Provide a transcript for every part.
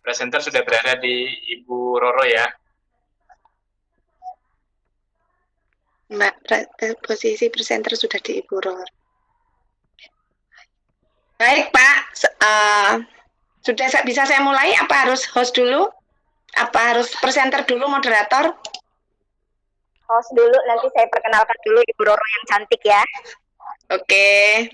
Presenter sudah berada di Ibu Roro ya. Mbak, posisi presenter sudah di Ibu Roro. Baik Pak, sudah bisa saya mulai? Apa harus host dulu? Apa harus presenter dulu, moderator? Host dulu, nanti saya perkenalkan dulu Ibu Roro yang cantik ya. Oke.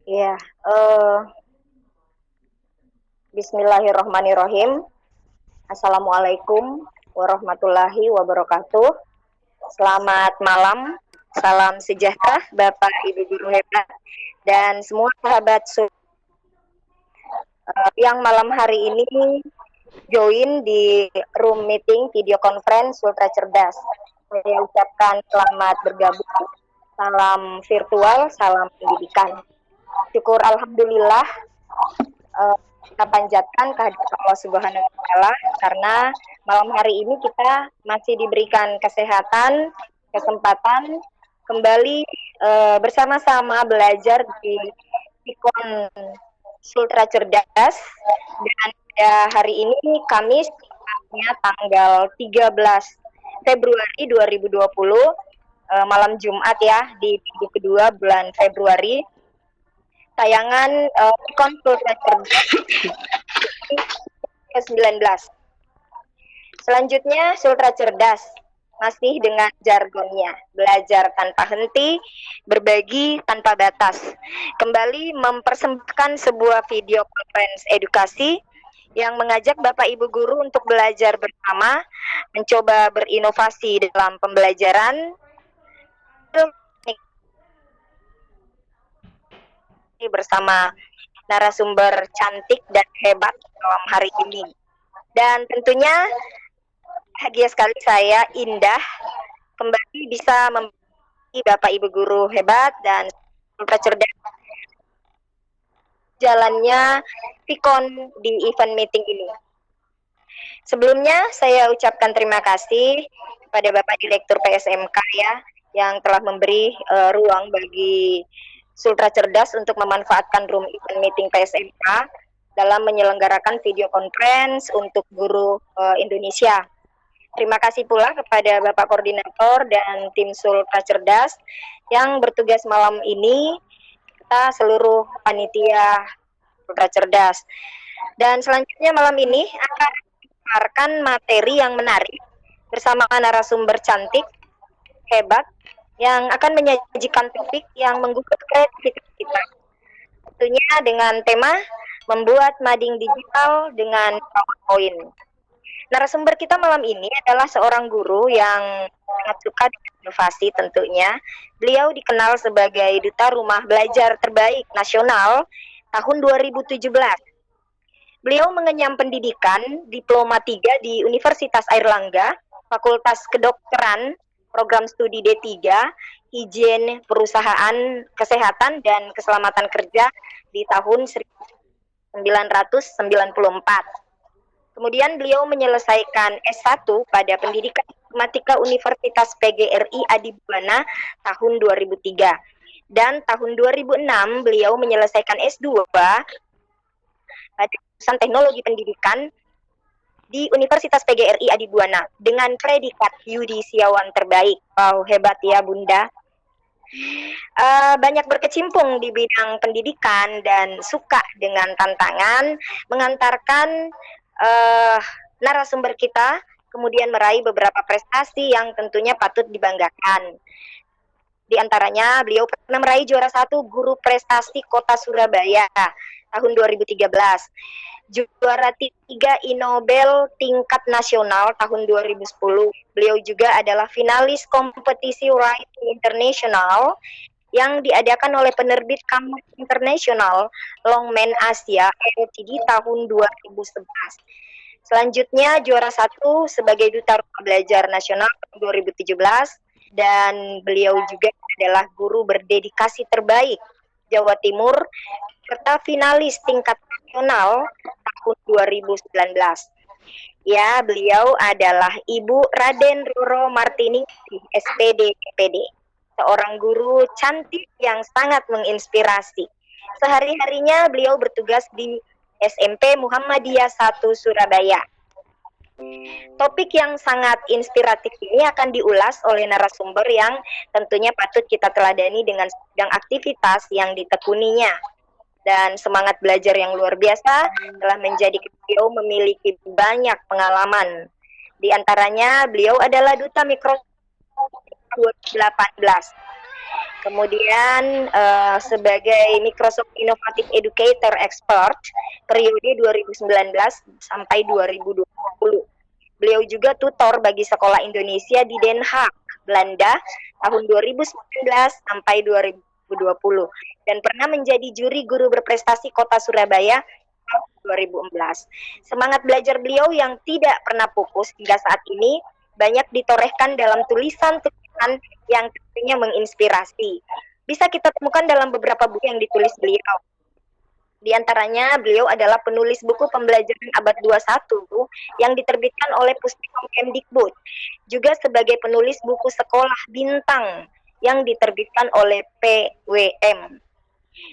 Iya, Bismillahirrahmanirrahim. Assalamualaikum warahmatullahi wabarakatuh. Selamat malam, salam sejahtera Bapak Ibu Guru hebat dan semua sahabat yang malam hari ini join di room meeting video conference Ultra Cerdas. Saya ucapkan selamat bergabung, salam virtual, salam pendidikan. Syukur alhamdulillah kita panjatkan kehadirat Allah Subhanahu wa taala karena malam hari ini kita masih diberikan kesehatan, kesempatan kembali bersama-sama belajar di Sikon Ultra Cerdas, dan pada hari ini Kamis tanggal 13 Februari 2020 malam Jumat ya, di minggu kedua bulan Februari. Tayangan Ultra Cerdas ke-19. Selanjutnya Ultra Cerdas masih dengan jargonnya, belajar tanpa henti, berbagi tanpa batas. Kembali mempersembahkan sebuah video conference edukasi yang mengajak Bapak Ibu Guru untuk belajar bersama, mencoba berinovasi dalam pembelajaran, bersama narasumber cantik dan hebat malam hari ini. Dan tentunya bahagia sekali saya, Indah, kembali bisa membagi Bapak Ibu Guru hebat dan Ultra Cerdas jalannya Sikon di event meeting ini. Sebelumnya saya ucapkan terima kasih kepada Bapak Direktur PSMK ya, yang telah memberi ruang bagi Ultra Cerdas untuk memanfaatkan room event meeting PSMK dalam menyelenggarakan video conference untuk guru Indonesia. Terima kasih pula kepada Bapak Koordinator dan tim Ultra Cerdas yang bertugas malam ini, kita seluruh panitia Ultra Cerdas. Dan selanjutnya malam ini akan mengeluarkan materi yang menarik bersama narasumber cantik, hebat, yang akan menyajikan topik yang menggugah kreativitas kita. Tentunya dengan tema membuat mading digital dengan PowerPoint. Narasumber kita malam ini adalah seorang guru yang sangat suka dengan inovasi tentunya. Beliau dikenal sebagai Duta Rumah Belajar Terbaik Nasional tahun 2017. Beliau mengenyam pendidikan Diploma 3 di Universitas Airlangga, Fakultas Kedokteran, Program Studi D3, Higien Perusahaan Kesehatan dan Keselamatan Kerja di tahun 1994. Kemudian beliau menyelesaikan S1 pada Pendidikan Informatika Universitas PGRI Adibuana tahun 2003. Dan tahun 2006 beliau menyelesaikan S2 pada jurusan Teknologi Pendidikan di Universitas PGRI Adibuana dengan predikat yudisiawan terbaik. Wow, hebat ya Bunda. Banyak berkecimpung di bidang pendidikan dan suka dengan tantangan, mengantarkan narasumber kita kemudian meraih beberapa prestasi yang tentunya patut dibanggakan. Di antaranya beliau pernah meraih juara 1 Guru Prestasi Kota Surabaya tahun 2013. Juara 3 Inobel tingkat nasional tahun 2010. Beliau juga adalah finalis kompetisi Writing International yang diadakan oleh penerbit Kamus Internasional Longman Asia LTD tahun 2011. Selanjutnya juara 1 sebagai Duta Rumah Belajar Nasional 2017 dan beliau juga adalah guru berdedikasi terbaik Jawa Timur serta finalis tingkat nasional tahun 2019. Ya, beliau adalah Ibu Raden Roro Martini, SPD DPD. Seorang guru cantik yang sangat menginspirasi. Sehari-harinya beliau bertugas di SMP Muhammadiyah 1 Surabaya. Topik yang sangat inspiratif ini akan diulas oleh narasumber yang tentunya patut kita teladani dengan bidang aktivitas yang ditekuninya. Dan semangat belajar yang luar biasa telah menjadikan beliau memiliki banyak pengalaman. Di antaranya beliau adalah Duta Microsoft 2018. Kemudian sebagai Microsoft Innovative Educator Expert periode 2019 sampai 2020. Beliau juga tutor bagi sekolah Indonesia di Den Haag, Belanda tahun 2019 sampai 2020 dan pernah menjadi juri guru berprestasi Kota Surabaya tahun 2014. Semangat belajar beliau yang tidak pernah pupus hingga saat ini banyak ditorehkan dalam tulisan-tulisan yang tentunya menginspirasi. Bisa kita temukan dalam beberapa buku yang ditulis beliau. Di antaranya beliau adalah penulis buku pembelajaran abad 21 yang diterbitkan oleh Pustikom Kemdikbud. Juga sebagai penulis buku sekolah bintang yang diterbitkan oleh PWM.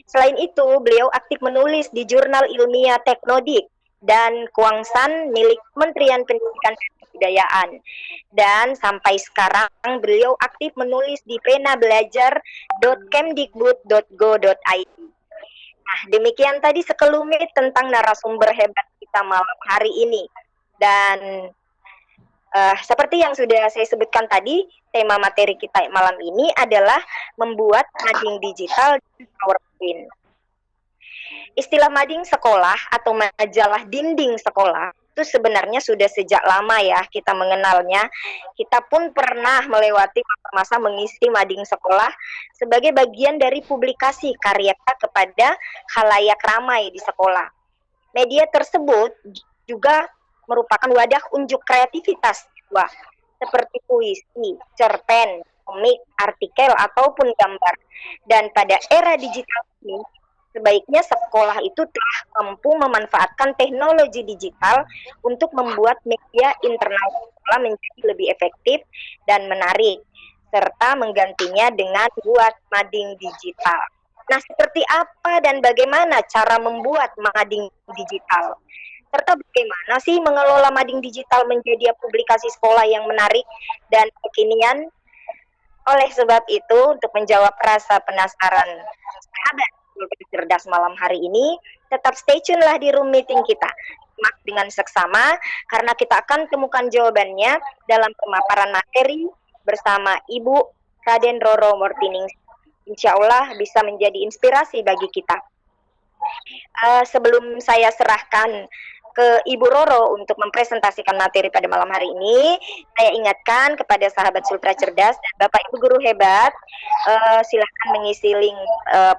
Selain itu, beliau aktif menulis di jurnal ilmiah Teknodik dan Kuangsan milik Kementerian Pendidikan dan Kebudayaan. Dan sampai sekarang beliau aktif menulis di penabelajar.kemdikbud.go.id. Nah, demikian tadi sekelumit tentang narasumber hebat kita malam hari ini. Dan seperti yang sudah saya sebutkan tadi, tema materi kita malam ini adalah membuat mading digital di PowerPoint. Istilah mading sekolah atau majalah dinding sekolah itu sebenarnya sudah sejak lama ya kita mengenalnya. Kita pun pernah melewati masa mengisi mading sekolah sebagai bagian dari publikasi karya kepada khalayak ramai di sekolah. Media tersebut juga merupakan wadah unjuk kreativitas siswa seperti puisi, cerpen, komik, artikel, ataupun gambar. Dan pada era digital ini, sebaiknya sekolah itu telah mampu memanfaatkan teknologi digital untuk membuat media internal sekolah menjadi lebih efektif dan menarik, serta menggantinya dengan buat mading digital. Nah, seperti apa dan bagaimana cara membuat mading digital? Serta bagaimana sih mengelola mading digital menjadi publikasi sekolah yang menarik dan kekinian? Oleh sebab itu, untuk menjawab rasa penasaran sahabat cerdas malam hari ini, tetap stay tune lah di room meeting kita. Simak dengan seksama, karena kita akan temukan jawabannya dalam pemaparan materi bersama Ibu Raden Roro Martini. Insya Allah bisa menjadi inspirasi bagi kita. Sebelum saya serahkan ke Ibu Roro untuk mempresentasikan materi pada malam hari ini, saya ingatkan kepada sahabat Sultra Cerdas dan Bapak Ibu guru hebat, silahkan mengisi link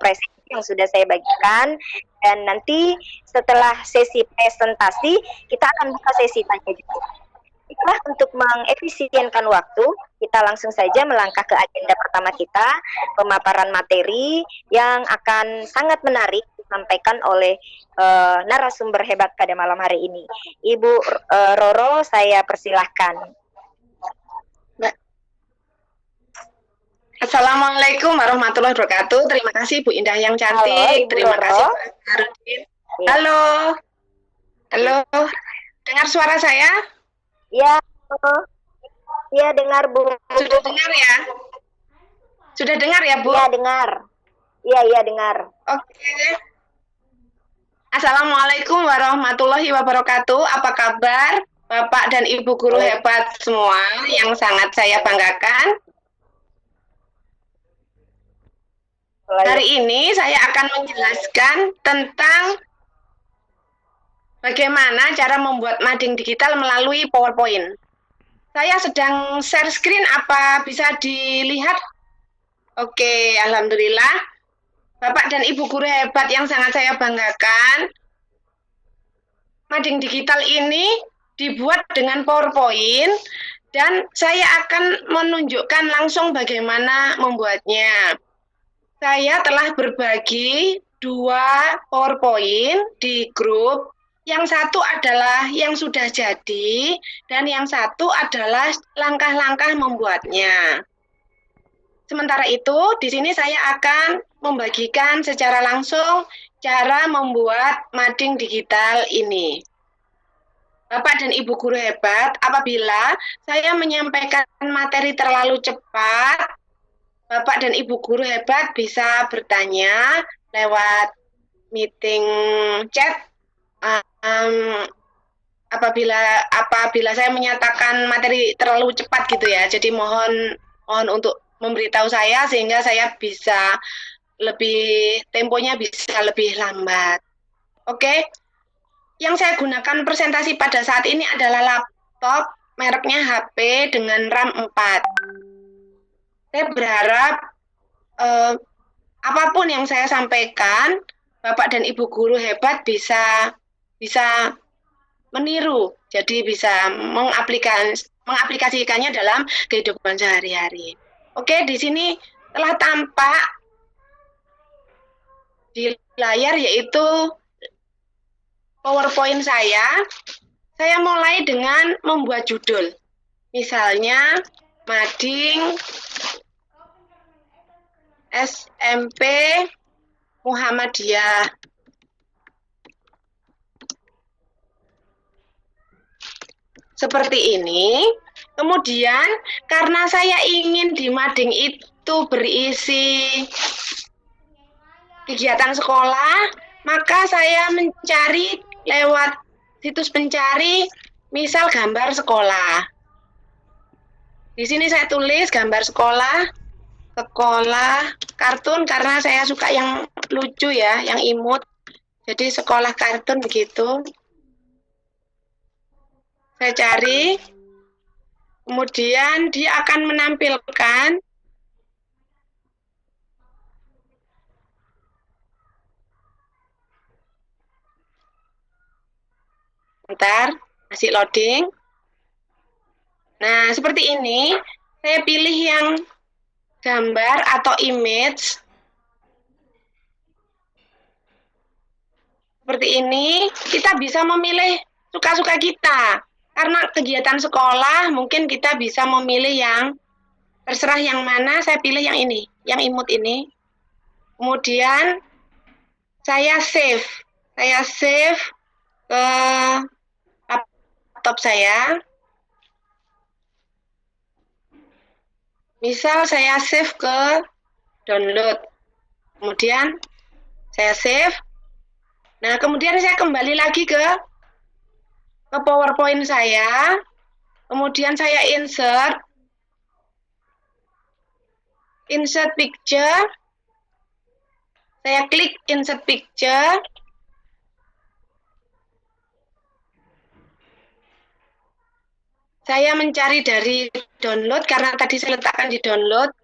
presentasi yang sudah saya bagikan, dan nanti setelah sesi presentasi kita akan buka sesi tanya jawab. Untuk mengefisienkan waktu, kita langsung saja melangkah ke agenda pertama kita, pemaparan materi yang akan sangat menarik disampaikan oleh narasumber hebat pada malam hari ini. Ibu Roro, saya persilahkan. Assalamualaikum warahmatullahi wabarakatuh. Terima kasih Bu Indah yang cantik. Halo, Terima Roro. kasih Pak Harudin. Halo. Halo. Dengar suara saya? Ya, ya dengar Bu. Sudah dengar ya? Sudah dengar ya Bu? Ya dengar. Iya dengar. Oke. Assalamualaikum warahmatullahi wabarakatuh. Apa kabar Bapak dan Ibu guru hebat semua yang sangat saya banggakan? Hari ini saya akan menjelaskan tentang bagaimana cara membuat mading digital melalui PowerPoint. Saya sedang share screen, apa bisa dilihat? Oke, alhamdulillah. Bapak dan Ibu guru hebat yang sangat saya banggakan, mading digital ini dibuat dengan PowerPoint dan saya akan menunjukkan langsung bagaimana membuatnya. Saya telah berbagi 2 PowerPoint di grup. Yang satu adalah yang sudah jadi dan yang satu adalah langkah-langkah membuatnya. Sementara itu, di sini saya akan membagikan secara langsung cara membuat mading digital ini. Bapak dan Ibu guru hebat, apabila saya menyampaikan materi terlalu cepat, Bapak dan Ibu guru hebat bisa bertanya lewat meeting chat. Apabila saya menyatakan materi terlalu cepat gitu ya, jadi mohon untuk memberitahu saya sehingga saya bisa temponya bisa lebih lambat. Oke. Yang saya gunakan presentasi pada saat ini adalah laptop mereknya HP dengan RAM 4. Saya berharap apapun yang saya sampaikan, Bapak dan Ibu guru hebat bisa meniru, jadi bisa mengaplikasikannya dalam kehidupan sehari-hari. Oke, di sini telah tampak di layar yaitu PowerPoint saya. Saya mulai dengan membuat judul. Misalnya, Mading SMP Muhammadiyah. Seperti ini. Kemudian, karena saya ingin di mading itu berisi kegiatan sekolah, maka saya mencari lewat situs pencari, misal gambar sekolah. Di sini saya tulis gambar sekolah kartun karena saya suka yang lucu ya, yang imut. Jadi sekolah kartun begitu. Saya cari, kemudian dia akan menampilkan bentar, masih loading. Nah, seperti ini. Saya pilih yang gambar atau image. Seperti ini. Kita bisa memilih suka-suka kita. Karena kegiatan sekolah, mungkin kita bisa memilih yang terserah yang mana. Saya pilih yang ini, yang imut ini. Kemudian, saya save. Saya save ke laptop saya. Misal saya save ke download. Kemudian saya save. Nah, kemudian saya kembali lagi ke PowerPoint saya. Kemudian saya insert picture. Saya klik insert picture. Saya mencari dari download karena tadi saya letakkan di download.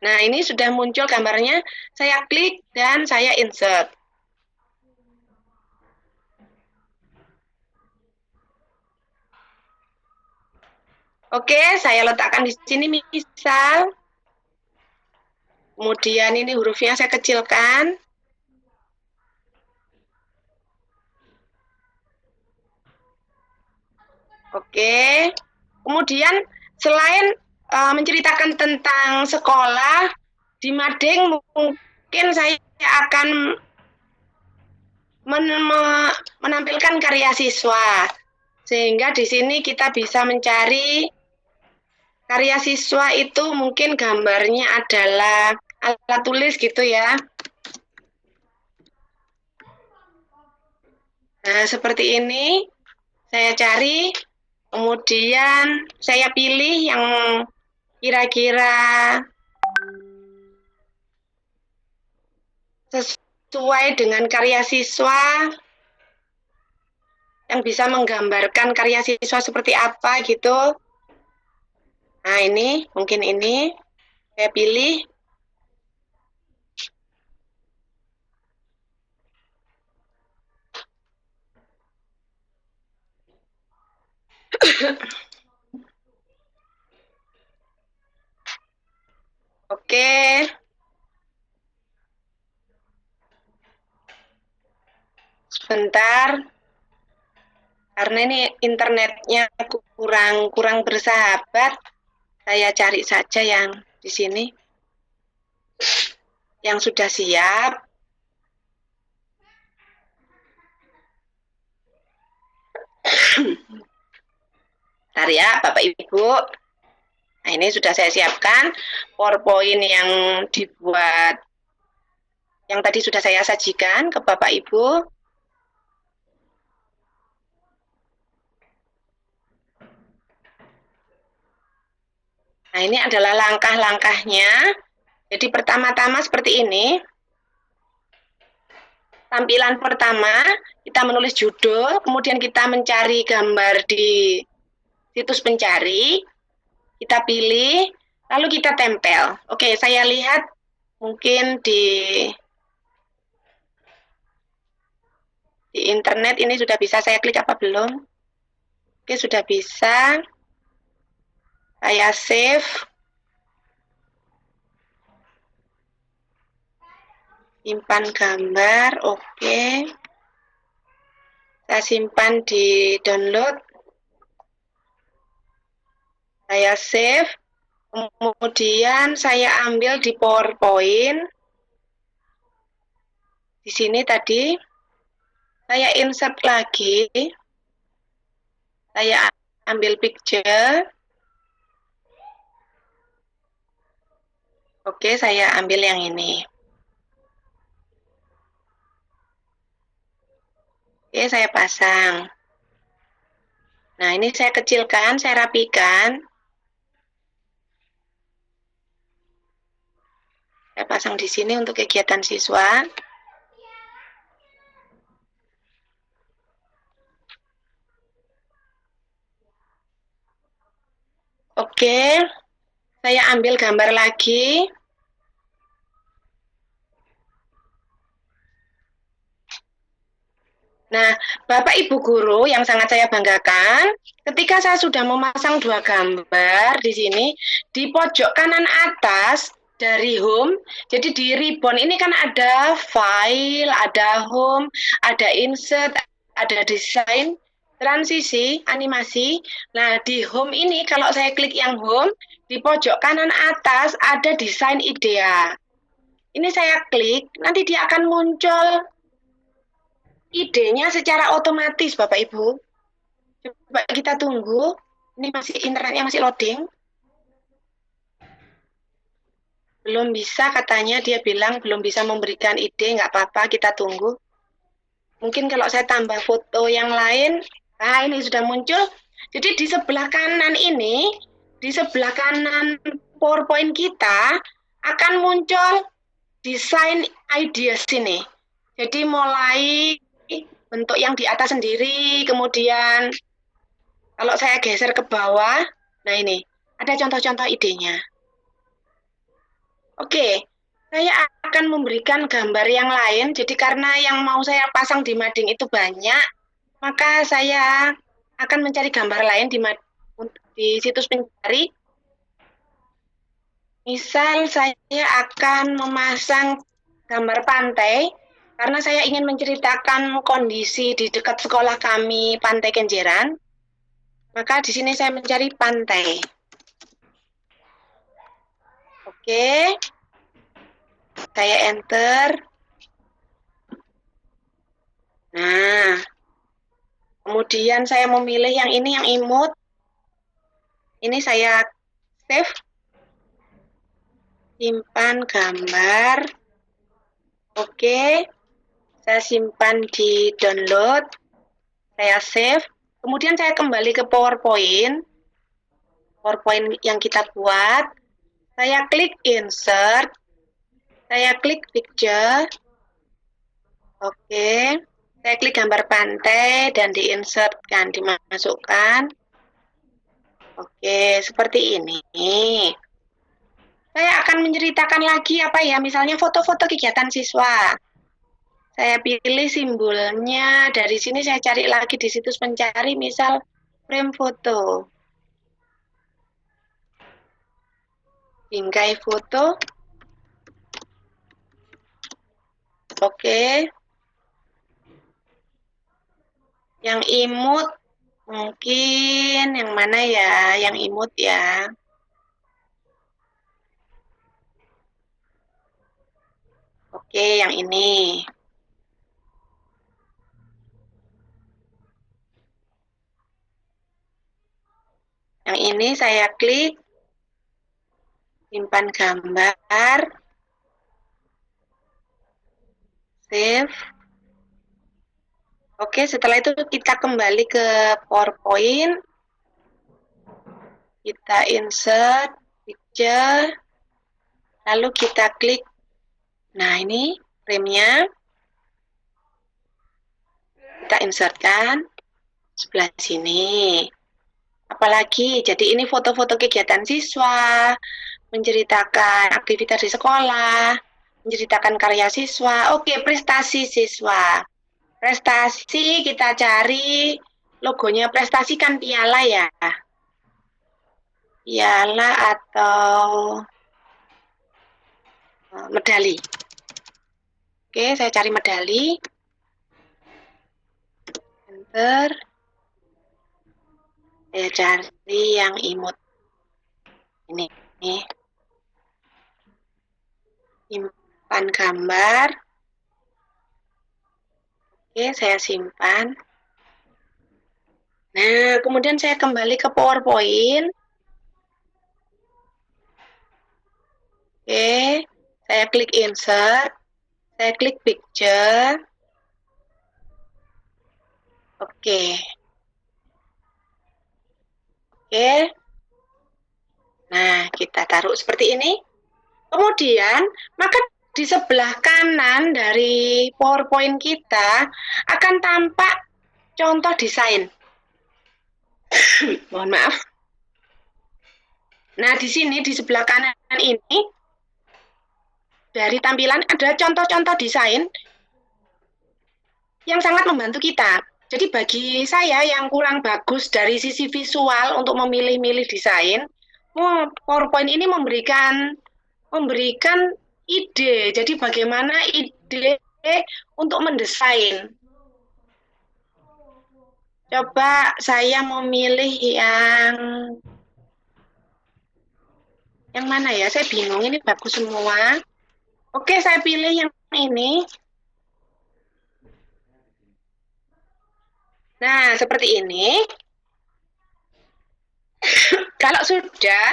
Nah, ini sudah muncul gambarnya. Saya klik dan saya insert. Oke, saya letakkan di sini misal. Kemudian ini hurufnya saya kecilkan. Oke. Kemudian selain menceritakan tentang sekolah, di mading mungkin saya akan menampilkan karya siswa. Sehingga di sini kita bisa mencari karya siswa itu mungkin gambarnya adalah alat tulis gitu ya. Nah, seperti ini. Saya cari, kemudian saya pilih yang kira-kira sesuai dengan karya siswa, yang bisa menggambarkan karya siswa seperti apa gitu. Nah, ini, mungkin ini. Saya pilih. Oke. Sebentar. Karena ini internetnya kurang bersahabat, saya cari saja yang di sini. Yang sudah siap. Bentar ya, Bapak Ibu. Nah, ini sudah saya siapkan PowerPoint yang dibuat, yang tadi sudah saya sajikan ke Bapak Ibu. Nah, ini adalah langkah-langkahnya. Jadi pertama-tama seperti ini. Tampilan pertama, kita menulis judul, kemudian kita mencari gambar di situs pencari, kita pilih, lalu kita tempel. Oke, saya lihat mungkin di internet ini sudah bisa saya klik apa belum? Oke, sudah bisa. Saya save. Simpan gambar, oke. Saya simpan di download. Saya save. Kemudian saya ambil di PowerPoint. Di sini tadi. Saya insert lagi. Saya ambil picture. Oke, saya ambil yang ini. Oke, saya pasang. Nah, ini saya kecilkan, saya rapikan. Saya pasang di sini untuk kegiatan siswa. Oke, saya ambil gambar lagi. Nah, Bapak Ibu Guru yang sangat saya banggakan, ketika saya sudah memasang dua gambar di sini, di pojok kanan atas dari home, jadi di ribbon ini kan ada file, ada home, ada insert, ada desain, transisi, animasi. Nah, di home ini kalau saya klik yang home, di pojok kanan atas ada desain IDEA. Ini saya klik, nanti dia akan muncul idenya secara otomatis, Bapak Ibu. Coba kita tunggu. Ini masih internetnya masih loading. Belum bisa katanya, dia bilang belum bisa memberikan ide, nggak apa-apa, kita tunggu. Mungkin kalau saya tambah foto yang lain, nah ini sudah muncul. Jadi di sebelah kanan ini, di sebelah kanan PowerPoint kita akan muncul desain ideas sini. Jadi mulai bentuk yang di atas sendiri, kemudian kalau saya geser ke bawah, nah ini, ada contoh-contoh idenya. Oke, saya akan memberikan gambar yang lain, jadi karena yang mau saya pasang di mading itu banyak, maka saya akan mencari gambar lain di situs pencari. Misal saya akan memasang gambar pantai, karena saya ingin menceritakan kondisi di dekat sekolah kami, Pantai Kenjeran, maka di sini saya mencari pantai. Oke, saya enter. Nah, kemudian saya memilih yang ini, yang imut. Ini saya save, simpan gambar. Oke. Saya simpan di download, saya save, kemudian saya kembali ke PowerPoint yang kita buat, saya klik insert, saya klik picture, oke, saya klik gambar pantai dan diinsertkan, dimasukkan, oke, seperti ini. Saya akan menceritakan lagi apa ya, misalnya foto-foto kegiatan siswa. Saya pilih simbolnya, dari sini saya cari lagi di situs pencari, misal frame foto. Bingkai foto. Oke. Yang imut mungkin yang mana ya? Yang imut ya. Oke, yang ini. Yang ini saya klik simpan gambar, save. Oke, setelah itu kita kembali ke PowerPoint. Kita insert picture. Lalu kita klik. Nah, ini frame-nya. Kita insertkan sebelah sini. Apalagi, jadi ini foto-foto kegiatan siswa, menceritakan aktivitas di sekolah, menceritakan karya siswa. Oke, prestasi siswa. Prestasi kita cari logonya prestasi kan piala ya. Piala atau medali. Oke, saya cari medali. Enter. Saya cari yang imut. Ini. Simpan gambar. Oke, saya simpan. Nah, kemudian saya kembali ke PowerPoint. Oke, saya klik insert. Saya klik picture. Oke. Oke. Nah, kita taruh seperti ini. Kemudian, maka di sebelah kanan dari PowerPoint kita akan tampak contoh desain. Mohon maaf. Nah, di sini di sebelah kanan ini dari tampilan ada contoh-contoh desain yang sangat membantu kita. Jadi bagi saya yang kurang bagus dari sisi visual untuk memilih-milih desain, PowerPoint ini memberikan ide. Jadi bagaimana ide untuk mendesain. Coba saya memilih yang mana ya? Saya bingung, ini bagus semua. Oke, saya pilih yang ini. Nah, seperti ini. Kalau sudah,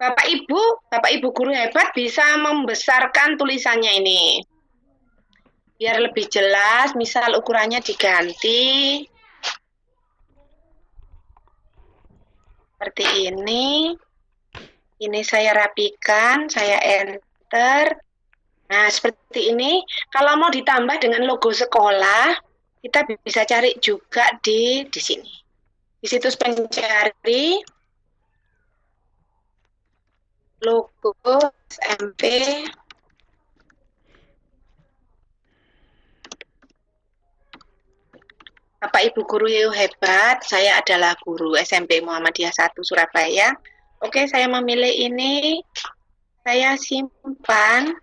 Bapak Ibu guru hebat bisa membesarkan tulisannya ini. Biar lebih jelas, misal ukurannya diganti. Seperti ini. Ini saya rapikan, saya enter. Nah, seperti ini. Kalau mau ditambah dengan logo sekolah, kita bisa cari juga di sini. Di situs pencari logo SMP Bapak Ibu guru hebat, saya adalah guru SMP Muhammadiyah 1 Surabaya. Oke, saya memilih ini. Saya simpan.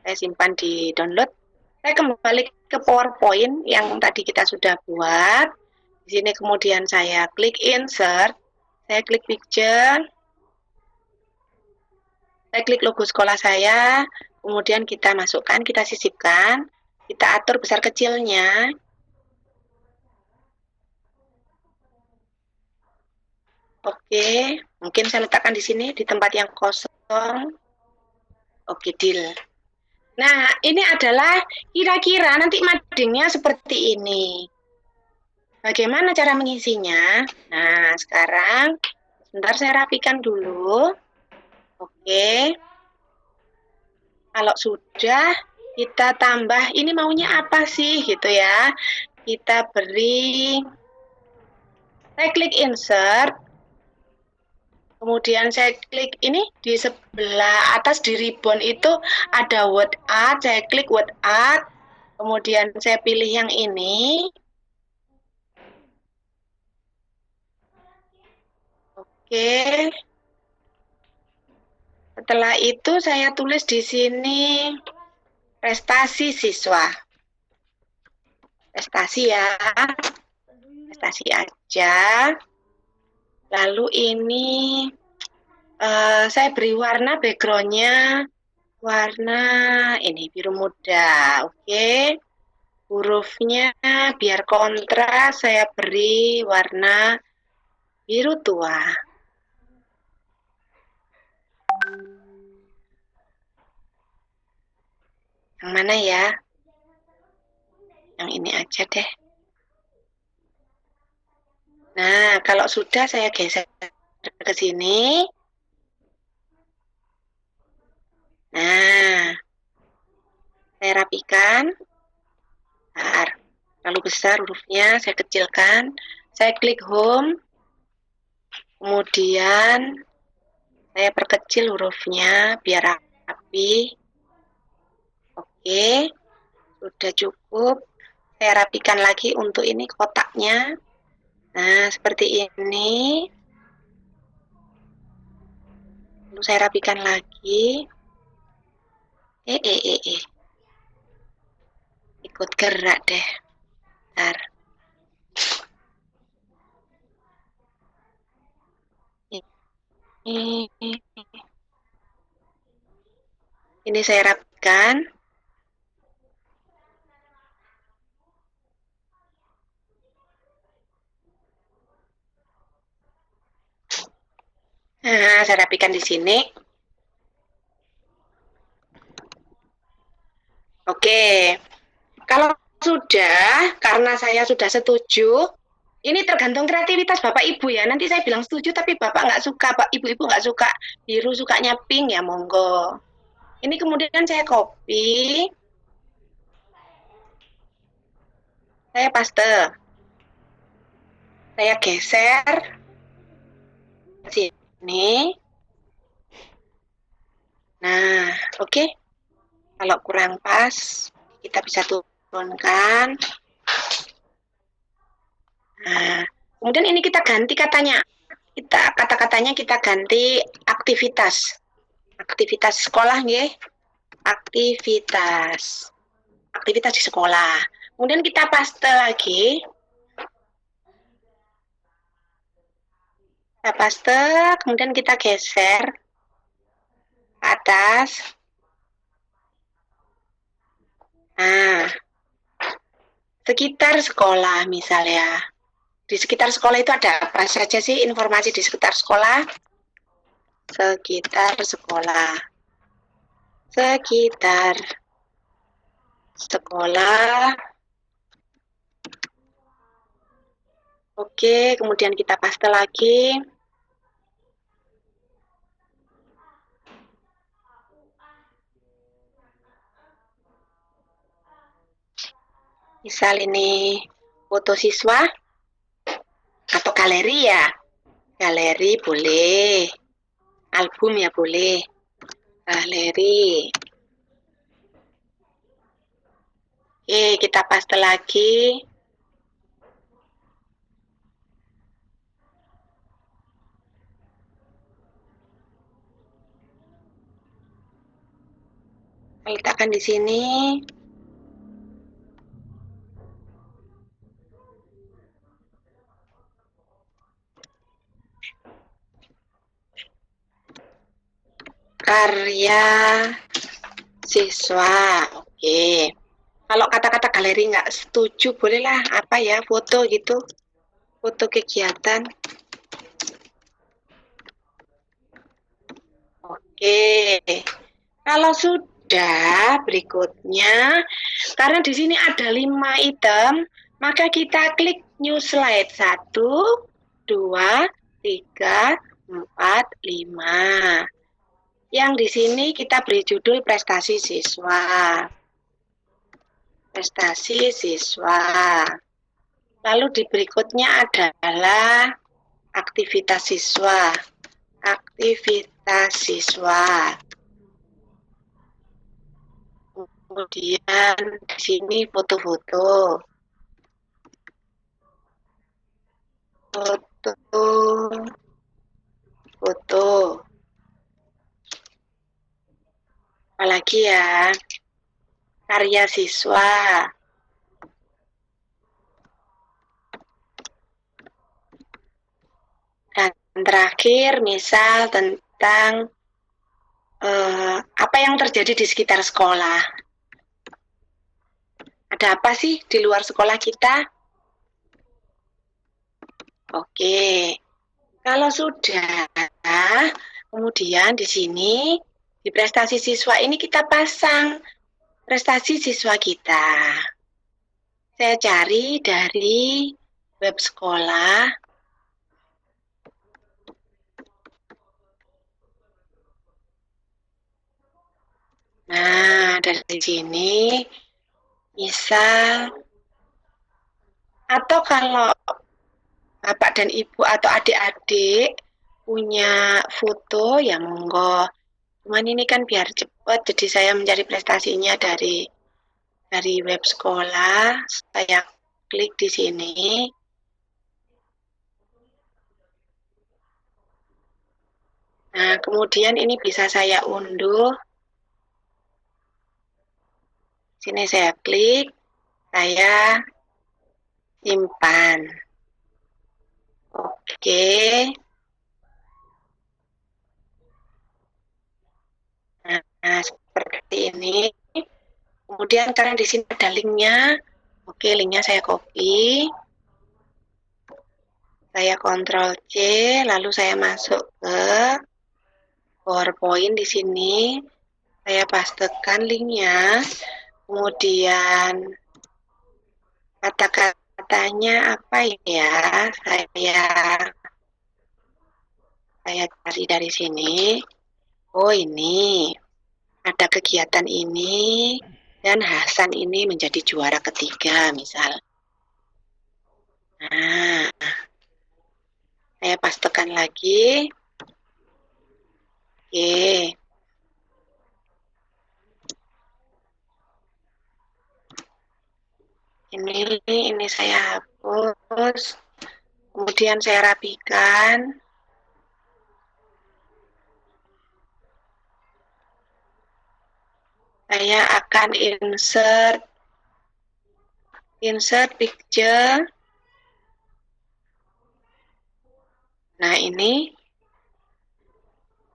Saya simpan di download. Saya kembali ke PowerPoint yang tadi kita sudah buat. Di sini kemudian saya klik insert. Saya klik picture. Saya klik logo sekolah saya. Kemudian kita masukkan, kita sisipkan. Kita atur besar kecilnya. Oke, mungkin saya letakkan di sini di tempat yang kosong. Oke, deal. Nah, ini adalah kira-kira nanti madingnya seperti ini. Bagaimana cara mengisinya? Nah, sekarang sebentar saya rapikan dulu. Oke. Kalau sudah, kita tambah, ini maunya apa sih gitu ya. Kita beri, saya klik insert. Kemudian saya klik ini di sebelah atas di ribbon itu ada word art, saya klik word art. Kemudian saya pilih yang ini. Oke. Setelah itu saya tulis di sini prestasi siswa. Prestasi ya. Prestasi aja. Lalu ini saya beri warna background-nya warna ini biru muda. Oke. Hurufnya biar kontras saya beri warna biru tua. Yang mana ya? Yang ini aja deh. Nah, kalau sudah saya geser ke sini. Nah, saya rapikan. Bentar. Lalu besar hurufnya, saya kecilkan. Saya klik home. Kemudian saya perkecil hurufnya biar rapi. Oke, sudah cukup. Saya rapikan lagi untuk ini kotaknya. Nah, seperti ini. Lalu saya rapikan lagi. Ikut gerak deh. Bentar. Ini saya rapikan. Nah, saya rapikan di sini. Oke. Kalau sudah, karena saya sudah setuju, ini tergantung kreativitas Bapak Ibu ya. Nanti saya bilang setuju, tapi Bapak nggak suka, Pak Ibu-ibu nggak suka biru, sukanya pink ya monggo. Ini kemudian saya copy, saya paste, saya geser ke sini. Nah, oke. Kalau kurang pas, kita bisa turunkan. Nah, kemudian ini kita ganti katanya. Kata-katanya kita ganti aktivitas. Aktivitas sekolah nggih. Aktivitas. Aktivitas di sekolah. Kemudian kita paste lagi. Kita paste, kemudian kita geser ke atas. Nah, sekitar sekolah misalnya. Di sekitar sekolah itu ada apa saja sih informasi di sekitar sekolah? Sekitar sekolah. Sekitar sekolah. Oke, kemudian kita paste lagi. Misal ini foto siswa atau galeri ya. Galeri boleh. Album ya boleh. Galeri. Oke, kita paste lagi. Letakkan di sini. Karya siswa. Oke. Kalau kata-kata galeri nggak setuju, bolehlah apa ya, foto gitu. Foto kegiatan. Oke. Kalau sudah, berikutnya, karena di sini ada 5 item, maka kita klik new slide. 1, 2, 3, 4, 5. Yang di sini kita beri judul prestasi siswa. Prestasi siswa. Lalu di berikutnya adalah aktivitas siswa. aktivitas siswa. Kemudian di sini foto-foto. Foto. Apalagi ya? Karya siswa. Dan terakhir, misal tentang apa yang terjadi di sekitar sekolah. Ada apa sih di luar sekolah kita? Oke, kalau sudah, kemudian di sini, di prestasi siswa ini kita pasang prestasi siswa kita. Saya cari dari web sekolah. Nah, dari sini bisa, atau kalau Bapak dan Ibu atau adik-adik punya foto, ya monggo. Cuman ini kan biar cepat, jadi saya mencari prestasinya dari web sekolah. Saya klik di sini. Nah, kemudian ini bisa saya unduh. Sini saya klik, saya simpan. Oke. Nah, seperti ini. Kemudian karena di sini ada linknya, oke, linknya saya copy. Saya Ctrl C, lalu saya masuk ke PowerPoint di sini. Saya pastekan linknya. Kemudian kata-katanya apa ya? Saya cari dari sini. Oh, ini ada kegiatan ini dan Hasan ini menjadi juara ketiga misal. Nah, saya pastekan lagi. Oke. Ini saya hapus. Kemudian saya rapikan. Saya akan insert picture. Nah, ini.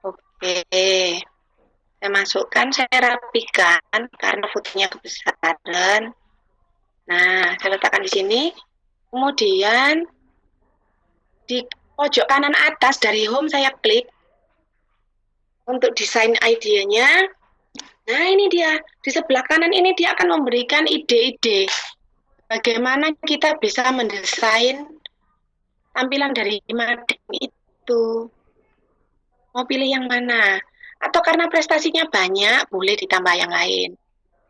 Oke. Saya masukkan, saya rapikan karena fotonya kebesaran. Nah, saya letakkan di sini. Kemudian di pojok kanan atas dari home saya klik untuk desain idenya. Nah, ini dia. Di sebelah kanan ini dia akan memberikan ide-ide bagaimana kita bisa mendesain tampilan dari mading itu. Mau pilih yang mana? Atau karena prestasinya banyak, boleh ditambah yang lain.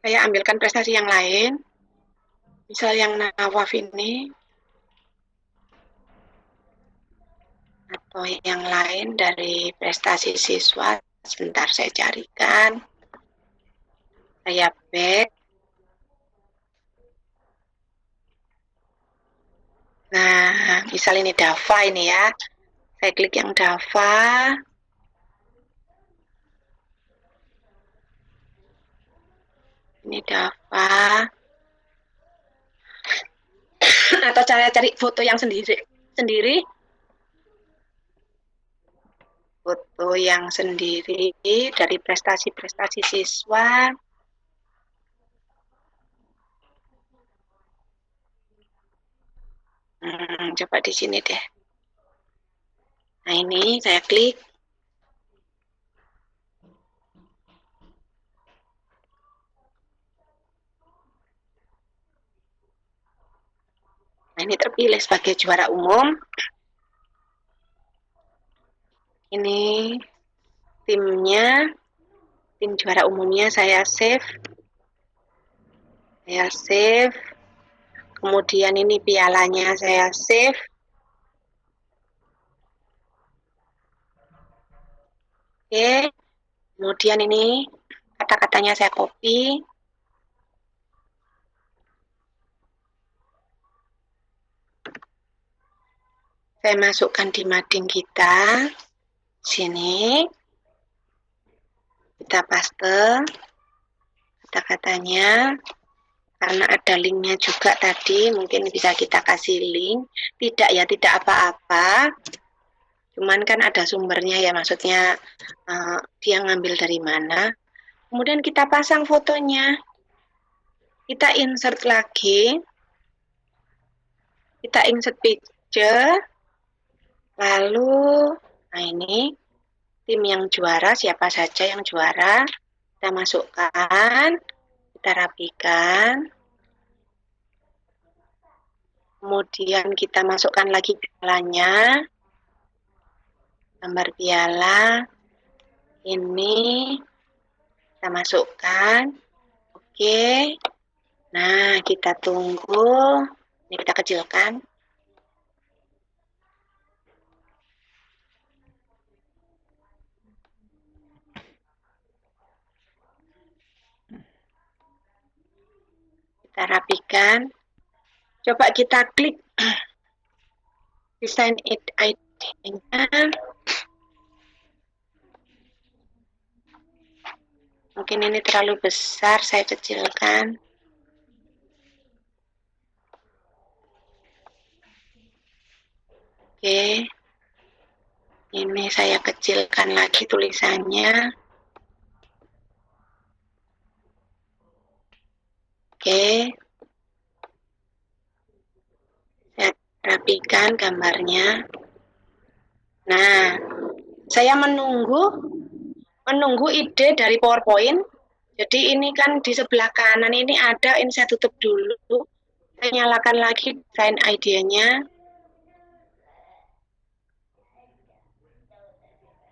Saya ambilkan prestasi yang lain. Misal yang Nawaf ini. Atau yang lain dari prestasi siswa. Sebentar saya carikan. Saya back. Nah, misal ini Dava ini ya. Saya klik yang Dava. Ini Dava. Atau cara cari foto yang sendiri. Foto yang sendiri dari prestasi-prestasi siswa. Coba di sini deh. Nah, ini saya klik. Nah, ini terpilih sebagai juara umum. Ini timnya, tim juara umumnya saya save. Kemudian ini pialanya saya save. Oke, kemudian ini kata-katanya saya copy. Saya masukkan di mading kita. Sini. Kita paste kata-katanya. Karena ada linknya juga tadi, mungkin bisa kita kasih link. Tidak ya, tidak apa-apa. Cuman kan ada sumbernya ya, maksudnya dia ngambil dari mana. Kemudian kita pasang fotonya. Kita insert lagi. Kita insert picture. Lalu, nah ini tim yang juara, siapa saja yang juara. Kita masukkan. Kita rapikan. Kemudian kita masukkan lagi pialanya. Gambar piala. Ini kita masukkan. Oke. Nah, kita tunggu. Ini kita kecilkan. Kita rapikan. Coba kita klik desain ID-nya. Mungkin ini terlalu besar, saya kecilkan. Oke. Ini saya kecilkan lagi tulisannya. Oke. Saya rapikan gambarnya. Nah, saya menunggu ide dari PowerPoint. Jadi ini kan di sebelah kanan ini ada, ini saya tutup dulu. Saya nyalakan lagi desain ID-nya.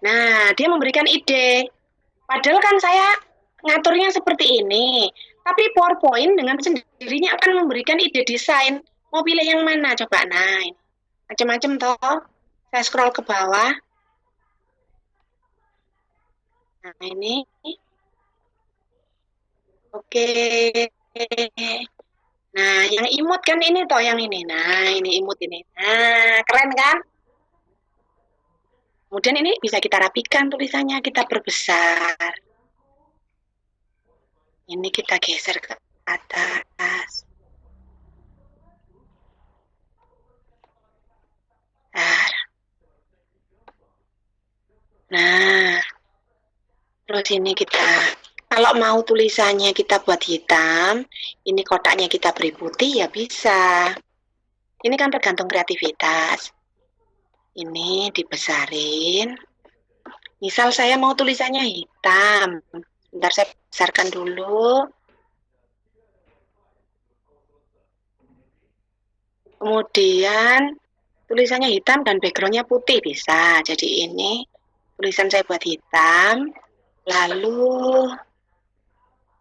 Nah, dia memberikan ide. Padahal kan saya ngaturnya seperti ini. Tapi PowerPoint dengan sendirinya akan memberikan ide desain. Mau pilih yang mana coba? Nah, ini macam-macam toh. Saya scroll ke bawah. Nah, ini. Oke. Nah, yang imut kan ini toh, yang ini. Nah, ini imut ini. Nah, keren kan? Kemudian ini bisa kita rapikan tulisannya, kita perbesar. Ini kita geser ke atas. Nah, terus ini kita, kalau mau tulisannya kita buat hitam, ini kotaknya kita beri putih ya bisa. Ini kan tergantung kreativitas. Ini dibesarin. Misal saya mau tulisannya hitam. Bentar saya besarkan dulu. Kemudian tulisannya hitam dan backgroundnya putih bisa. Jadi ini tulisan saya buat hitam. Lalu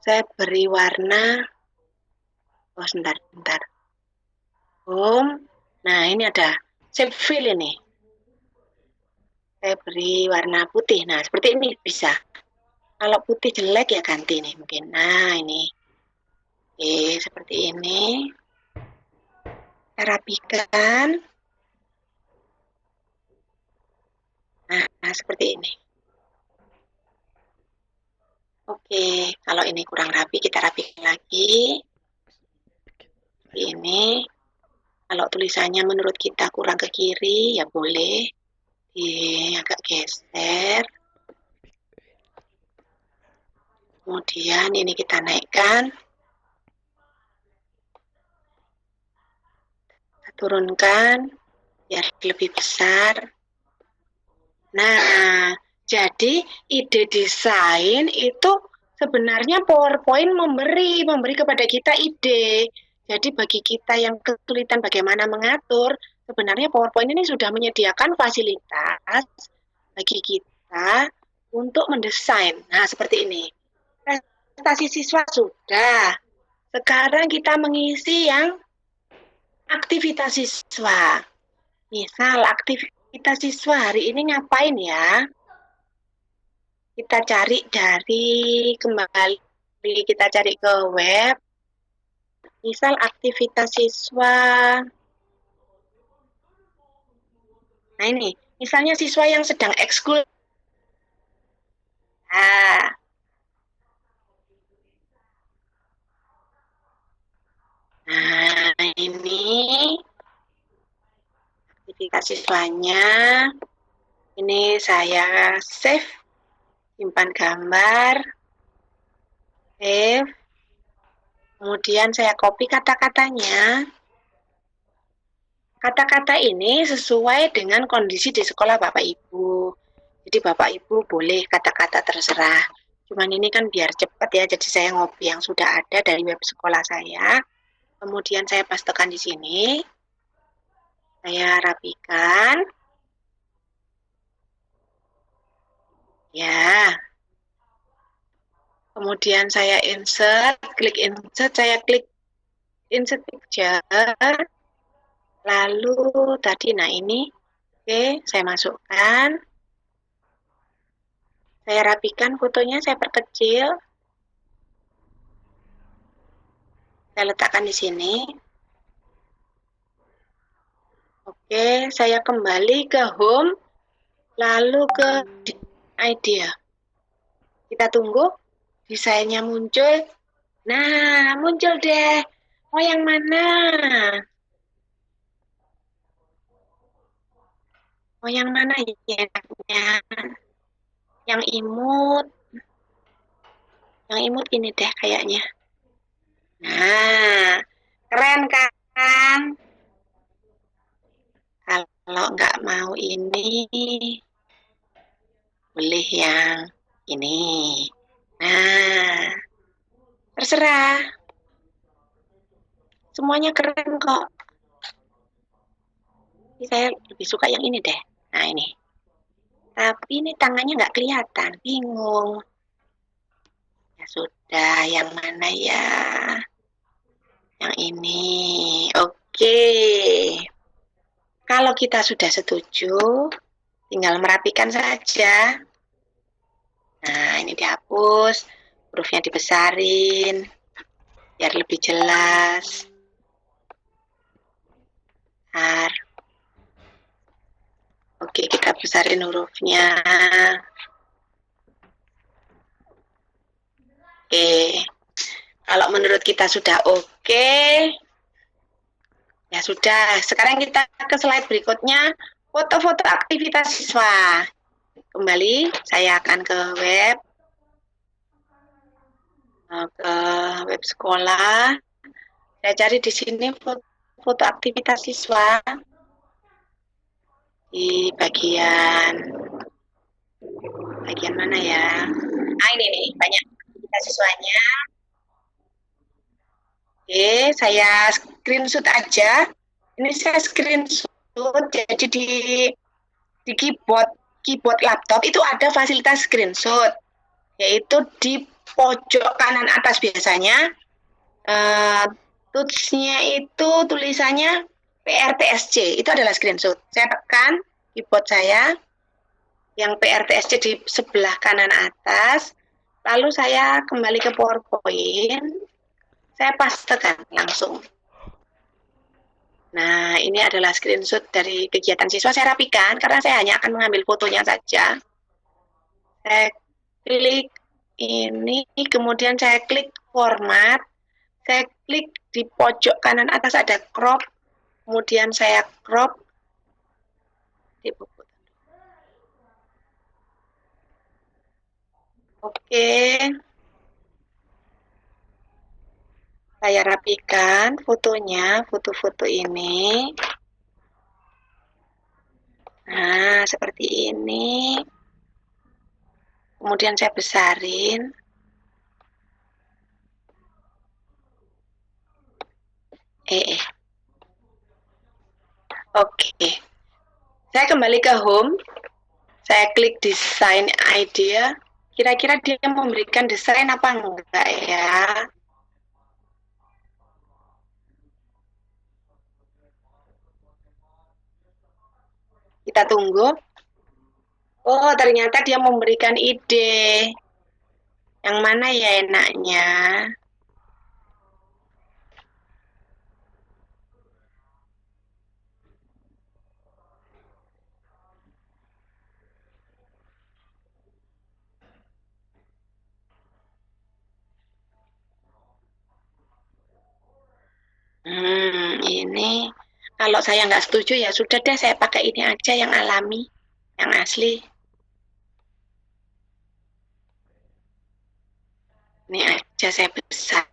saya beri warna. Oh, sebentar. Home. Nah, ini ada shape fill ini. Saya beri warna putih. Nah, seperti ini bisa. Kalau putih jelek ya ganti nih mungkin. Nah, ini. Oke, seperti ini. Saya rapikan. Nah, seperti ini. Oke, kalau ini kurang rapi, kita rapikan lagi. Ini. Kalau tulisannya menurut kita kurang ke kiri, ya boleh agak geser. Kemudian ini kita naikkan. Kita turunkan biar lebih besar. Nah, jadi ide desain itu sebenarnya PowerPoint memberi kepada kita ide. Jadi bagi kita yang kesulitan bagaimana mengatur, sebenarnya PowerPoint ini sudah menyediakan fasilitas bagi kita untuk mendesain. Nah, seperti ini. Prestasi siswa sudah. Sekarang kita mengisi yang aktivitas siswa. Misal aktivitas siswa hari ini ngapain ya? Kita cari kita cari ke web, misal aktivitas siswa. Nah ini, misalnya siswa yang sedang ekskul. Nah ini aktivitas siswanya. Ini saya save, simpan gambar, save. Kemudian saya copy kata-katanya. Kata-kata ini sesuai dengan kondisi di sekolah Bapak Ibu. Jadi Bapak Ibu boleh kata-kata terserah. Cuman ini kan biar cepat ya, jadi saya ngopi yang sudah ada dari web sekolah saya. Kemudian saya pastekan di sini. Saya rapikan. Ya. Kemudian saya insert, saya klik insert picture. Lalu tadi, nah ini, oke, saya masukkan. Saya rapikan fotonya, saya perkecil. Saya letakkan di sini. Oke, saya kembali ke home, lalu ke idea. Kita tunggu, desainnya muncul. Nah, muncul deh. Mau yang mana? Mau yang mana ya? Yang imut. Yang imut ini deh kayaknya. Nah, keren kan? Kalau nggak mau ini, boleh yang ini. Nah, terserah. Semuanya keren kok. Ini saya lebih suka yang ini deh. Nah, ini. Tapi ini tangannya nggak kelihatan. Bingung. Ya sudah, yang mana ya? Yang ini. Oke. Kalau kita sudah setuju, tinggal merapikan saja. Nah, ini dihapus. Hurufnya dibesarin. Biar lebih jelas. Oke, kita besarin hurufnya. Oke. Kalau menurut kita sudah oke, ya sudah. Sekarang kita ke slide berikutnya, foto-foto aktivitas siswa. Kembali, saya akan ke web sekolah. Saya cari di sini foto aktivitas siswa di bagian mana ya? Ah, ini nih, banyak aktivitas siswanya. Oke, saya screenshot aja. Ini saya screenshot, jadi di keyboard laptop itu ada fasilitas screenshot, yaitu di pojok kanan atas biasanya. Tools-nya itu tulisannya PRTSC, itu adalah screenshot. Saya tekan keyboard saya, yang PRTSC di sebelah kanan atas, lalu saya kembali ke PowerPoint, saya pastekan langsung. Nah, ini adalah screenshot dari kegiatan siswa. Saya rapikan karena saya hanya akan mengambil fotonya saja. Saya klik ini, kemudian saya klik format. Saya klik di pojok kanan atas ada crop, kemudian saya crop di buku. Oke. Saya rapikan fotonya, foto-foto ini. Nah, seperti ini. Kemudian saya besarin. Oke. Saya kembali ke home. Saya klik desain idea. Kira-kira dia memberikan desain apa enggak ya? Kita tunggu. Oh, ternyata dia memberikan ide. Yang mana ya enaknya? Ini kalau saya nggak setuju ya sudah deh, saya pakai ini aja yang alami, yang asli. Ini aja saya pesan.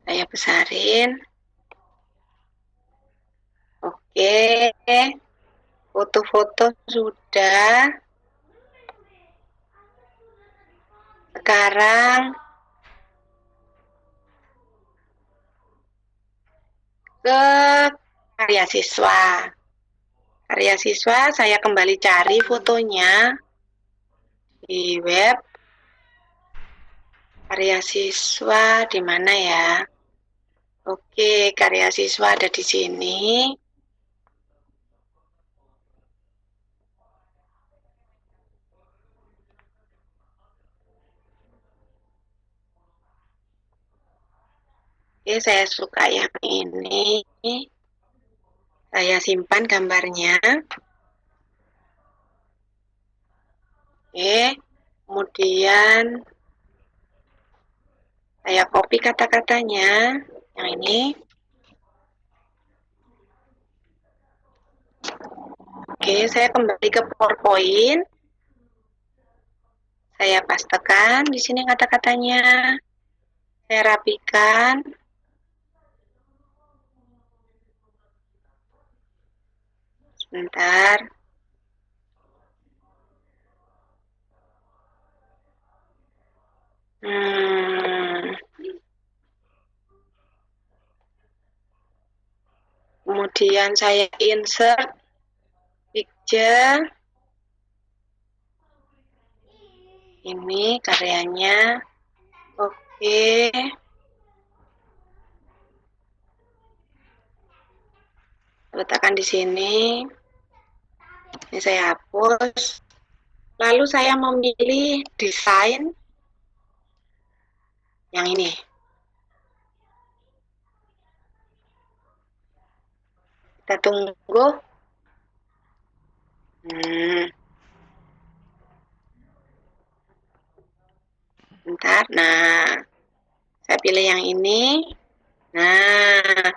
Saya besarin. Oke, foto-foto sudah. Sekarang ke karya siswa. Karya siswa saya kembali cari fotonya di web. Karya siswa di mana ya? Oke, karya siswa ada di sini. Oke, saya suka yang ini. Saya simpan gambarnya. Oke, kemudian saya copy kata-katanya. Yang ini. Oke, saya kembali ke PowerPoint. Saya pastekan di sini kata-katanya. Saya rapikan. Sebentar. Kemudian saya insert picture. Ini karyanya. Oke. Letakkan di sini. Ini saya hapus. Lalu saya memilih desain yang ini. Kita tunggu. Bentar. Nah, saya pilih yang ini. Nah,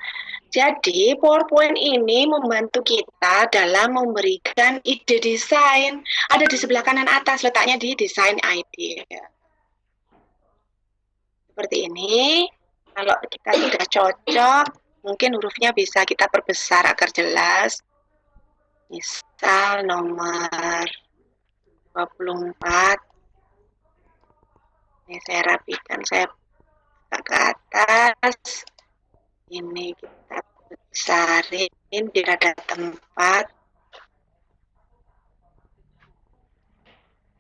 jadi PowerPoint ini membantu kita dalam memberikan ide desain. Ada di sebelah kanan atas, letaknya di design idea. Seperti ini. Kalau kita sudah cocok, mungkin hurufnya bisa kita perbesar agar jelas. Misal nomor 24. Ini saya rapikan, saya ke atas. Ini kita besarin biar ada tempat.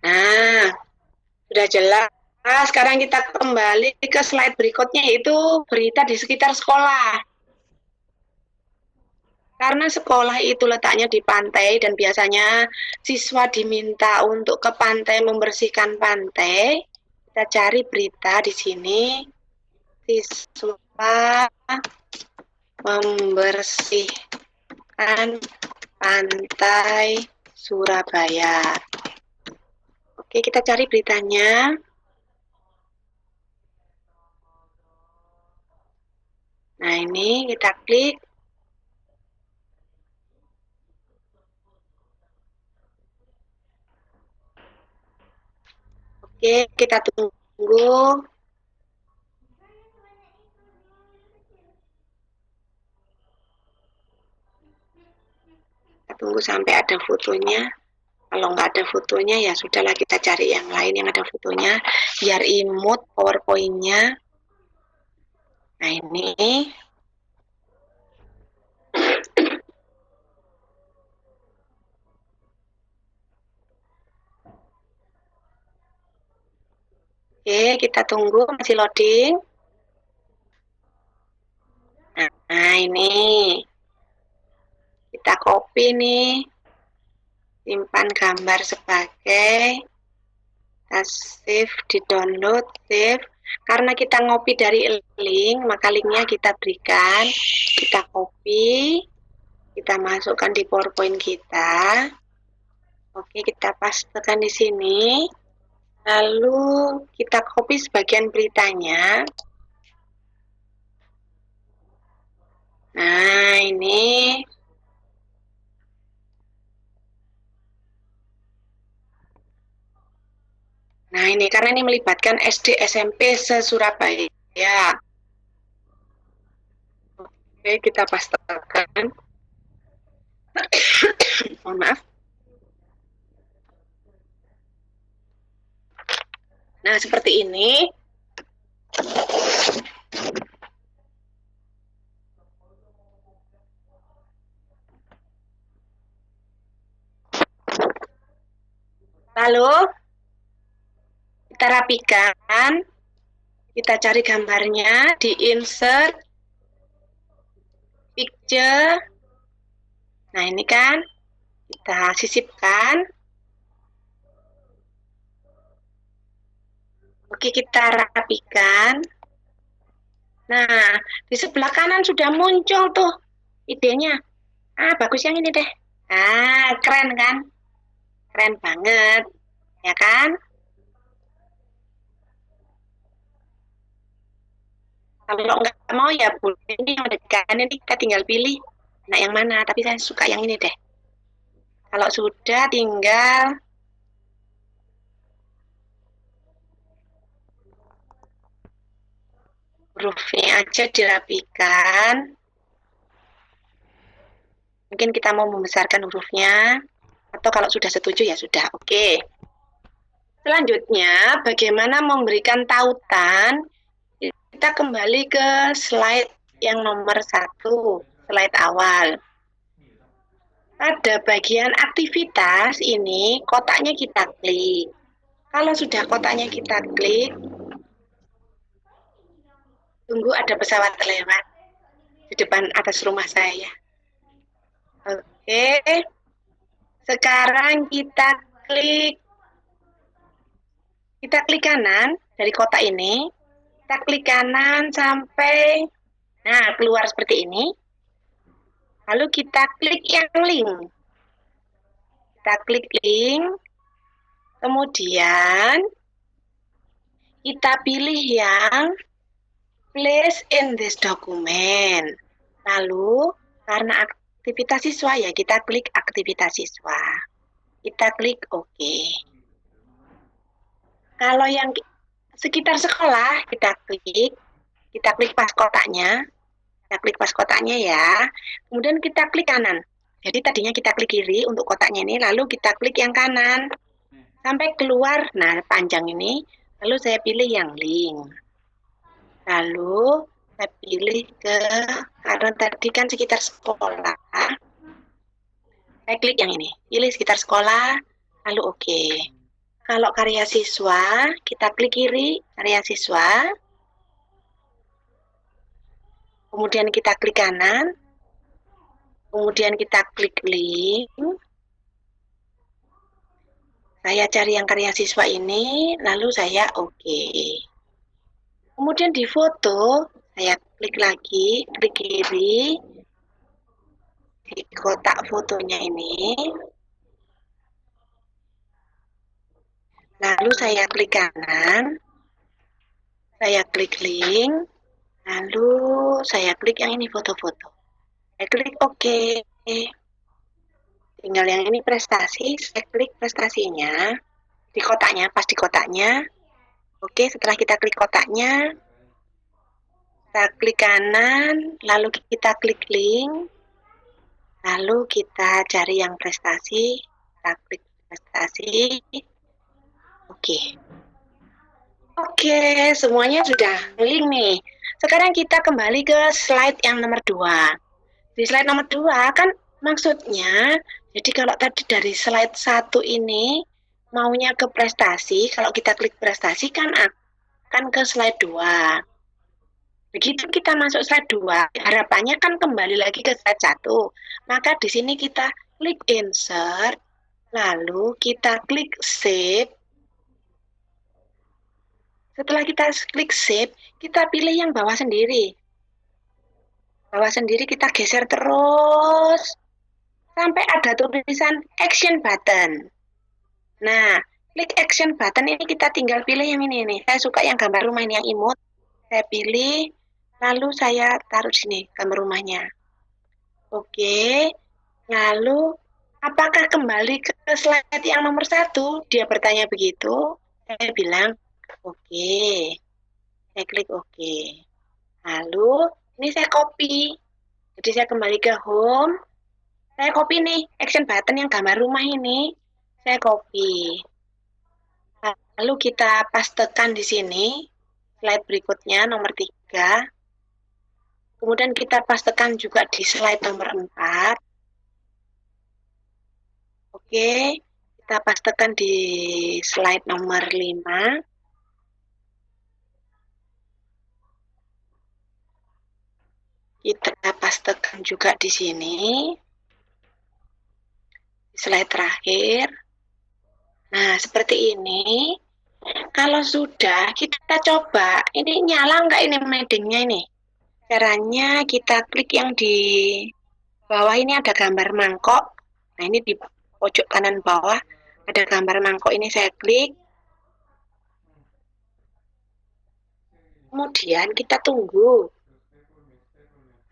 Nah, sudah jelas. Sekarang kita kembali ke slide berikutnya, yaitu berita di sekitar sekolah. Karena sekolah itu letaknya di pantai dan biasanya siswa diminta untuk ke pantai membersihkan pantai, kita cari berita di sini. Siswa membersihkan pantai Surabaya. Oke, kita cari beritanya. Nah, ini kita klik. Oke, kita tunggu. Kita tunggu sampai ada fotonya. Kalau nggak ada fotonya, ya sudahlah, kita cari yang lain yang ada fotonya. Biar imut PowerPoint-nya. Nah, ini. Oke, kita tunggu, masih loading. Nah, ini. Kita copy nih. Simpan gambar sebagai. Kita save, di download, save. Karena kita ngopi dari link, maka linknya kita berikan. Kita copy. Kita masukkan di PowerPoint kita. Oke, kita pastekan di sini. Lalu kita copy sebagian beritanya. Nah, ini. Nah, ini karena ini melibatkan SD SMP se-Surabaya. Oke, kita pastekan. Mohon maaf. Nah, seperti ini. Lalu, kita rapikan. Kita cari gambarnya, di insert, picture. Nah, ini kan, kita sisipkan. Oke, kita rapikan. Nah, di sebelah kanan sudah muncul tuh idenya. Bagus yang ini deh. Keren kan? Keren banget. Ya kan? Kalau nggak mau ya boleh. Ini yang ada di kanan ini kita tinggal pilih. Nah, yang mana? Tapi saya suka yang ini deh. Kalau sudah tinggal hurufnya aja dirapikan. Mungkin kita mau membesarkan hurufnya. Atau kalau sudah setuju ya sudah. Oke. Selanjutnya, bagaimana memberikan tautan? Kita kembali ke slide yang nomor 1, slide awal. Pada bagian aktivitas ini, kotaknya kita klik. Kalau sudah kotaknya kita klik, tunggu ada pesawat lewat di depan atas rumah saya. Oke, sekarang kita klik kanan dari kotak ini. Kita klik kanan sampai, nah, keluar seperti ini. Lalu kita klik yang link. Kita klik link. Kemudian kita pilih yang place in this document. Lalu karena aktivitas siswa ya kita klik aktivitas siswa. Kita klik OK. Kalau yang sekitar sekolah kita klik pas kotaknya. Kita klik pas kotaknya ya. Kemudian kita klik kanan. Jadi tadinya kita klik kiri untuk kotaknya ini, lalu kita klik yang kanan. Sampai keluar, nah panjang ini. Lalu saya pilih yang link. Lalu saya pilih karena tadi kan sekitar sekolah. Saya klik yang ini. Pilih sekitar sekolah, lalu OK. Kalau karya siswa, kita klik kiri, karya siswa. Kemudian kita klik kanan. Kemudian kita klik link. Saya cari yang karya siswa ini, lalu saya OK. Kemudian di foto, saya klik lagi, klik kiri. Di kotak fotonya ini. Lalu saya klik kanan. Saya klik link. Lalu saya klik yang ini foto-foto. Saya klik OK. Tinggal yang ini prestasi, saya klik prestasinya. Di kotaknya, pas di kotaknya. Oke, setelah kita klik kotaknya, kita klik kanan, lalu kita klik link. Lalu kita cari yang prestasi, kita klik prestasi. Oke. Oke, semuanya sudah link nih. Sekarang kita kembali ke slide yang nomor 2. Di slide nomor 2 kan maksudnya, jadi kalau tadi dari slide 1 ini maunya ke prestasi, kalau kita klik prestasi kan akan ke slide 2. Begitu kita masuk slide 2, harapannya kan kembali lagi ke slide 1. Maka di sini kita klik insert, lalu kita klik save. Setelah kita klik save, kita pilih yang bawah sendiri. Bawah sendiri kita geser terus sampai ada tulisan action button. Nah, klik action button ini kita tinggal pilih yang ini nih. Saya suka yang gambar rumah ini, yang imut. Saya pilih, lalu saya taruh di sini gambar rumahnya. Oke, lalu apakah kembali ke slide yang nomor 1? Dia bertanya begitu. Saya bilang, oke. Saya klik oke. Lalu, ini saya copy. Jadi saya kembali ke home. Saya copy nih, action button yang gambar rumah ini. Saya copy. Lalu kita pastekan di sini. Slide berikutnya, nomor 3. Kemudian kita pastekan juga di slide nomor 4. Oke, kita pastekan di slide nomor 5. Kita pastekan juga di sini. Slide terakhir. Nah, seperti ini. Kalau sudah, kita coba. Ini nyala nggak ini madingnya ini? Caranya kita klik yang di bawah ini ada gambar mangkok. Nah, ini di pojok kanan bawah ada gambar mangkok ini, saya klik. Kemudian kita tunggu.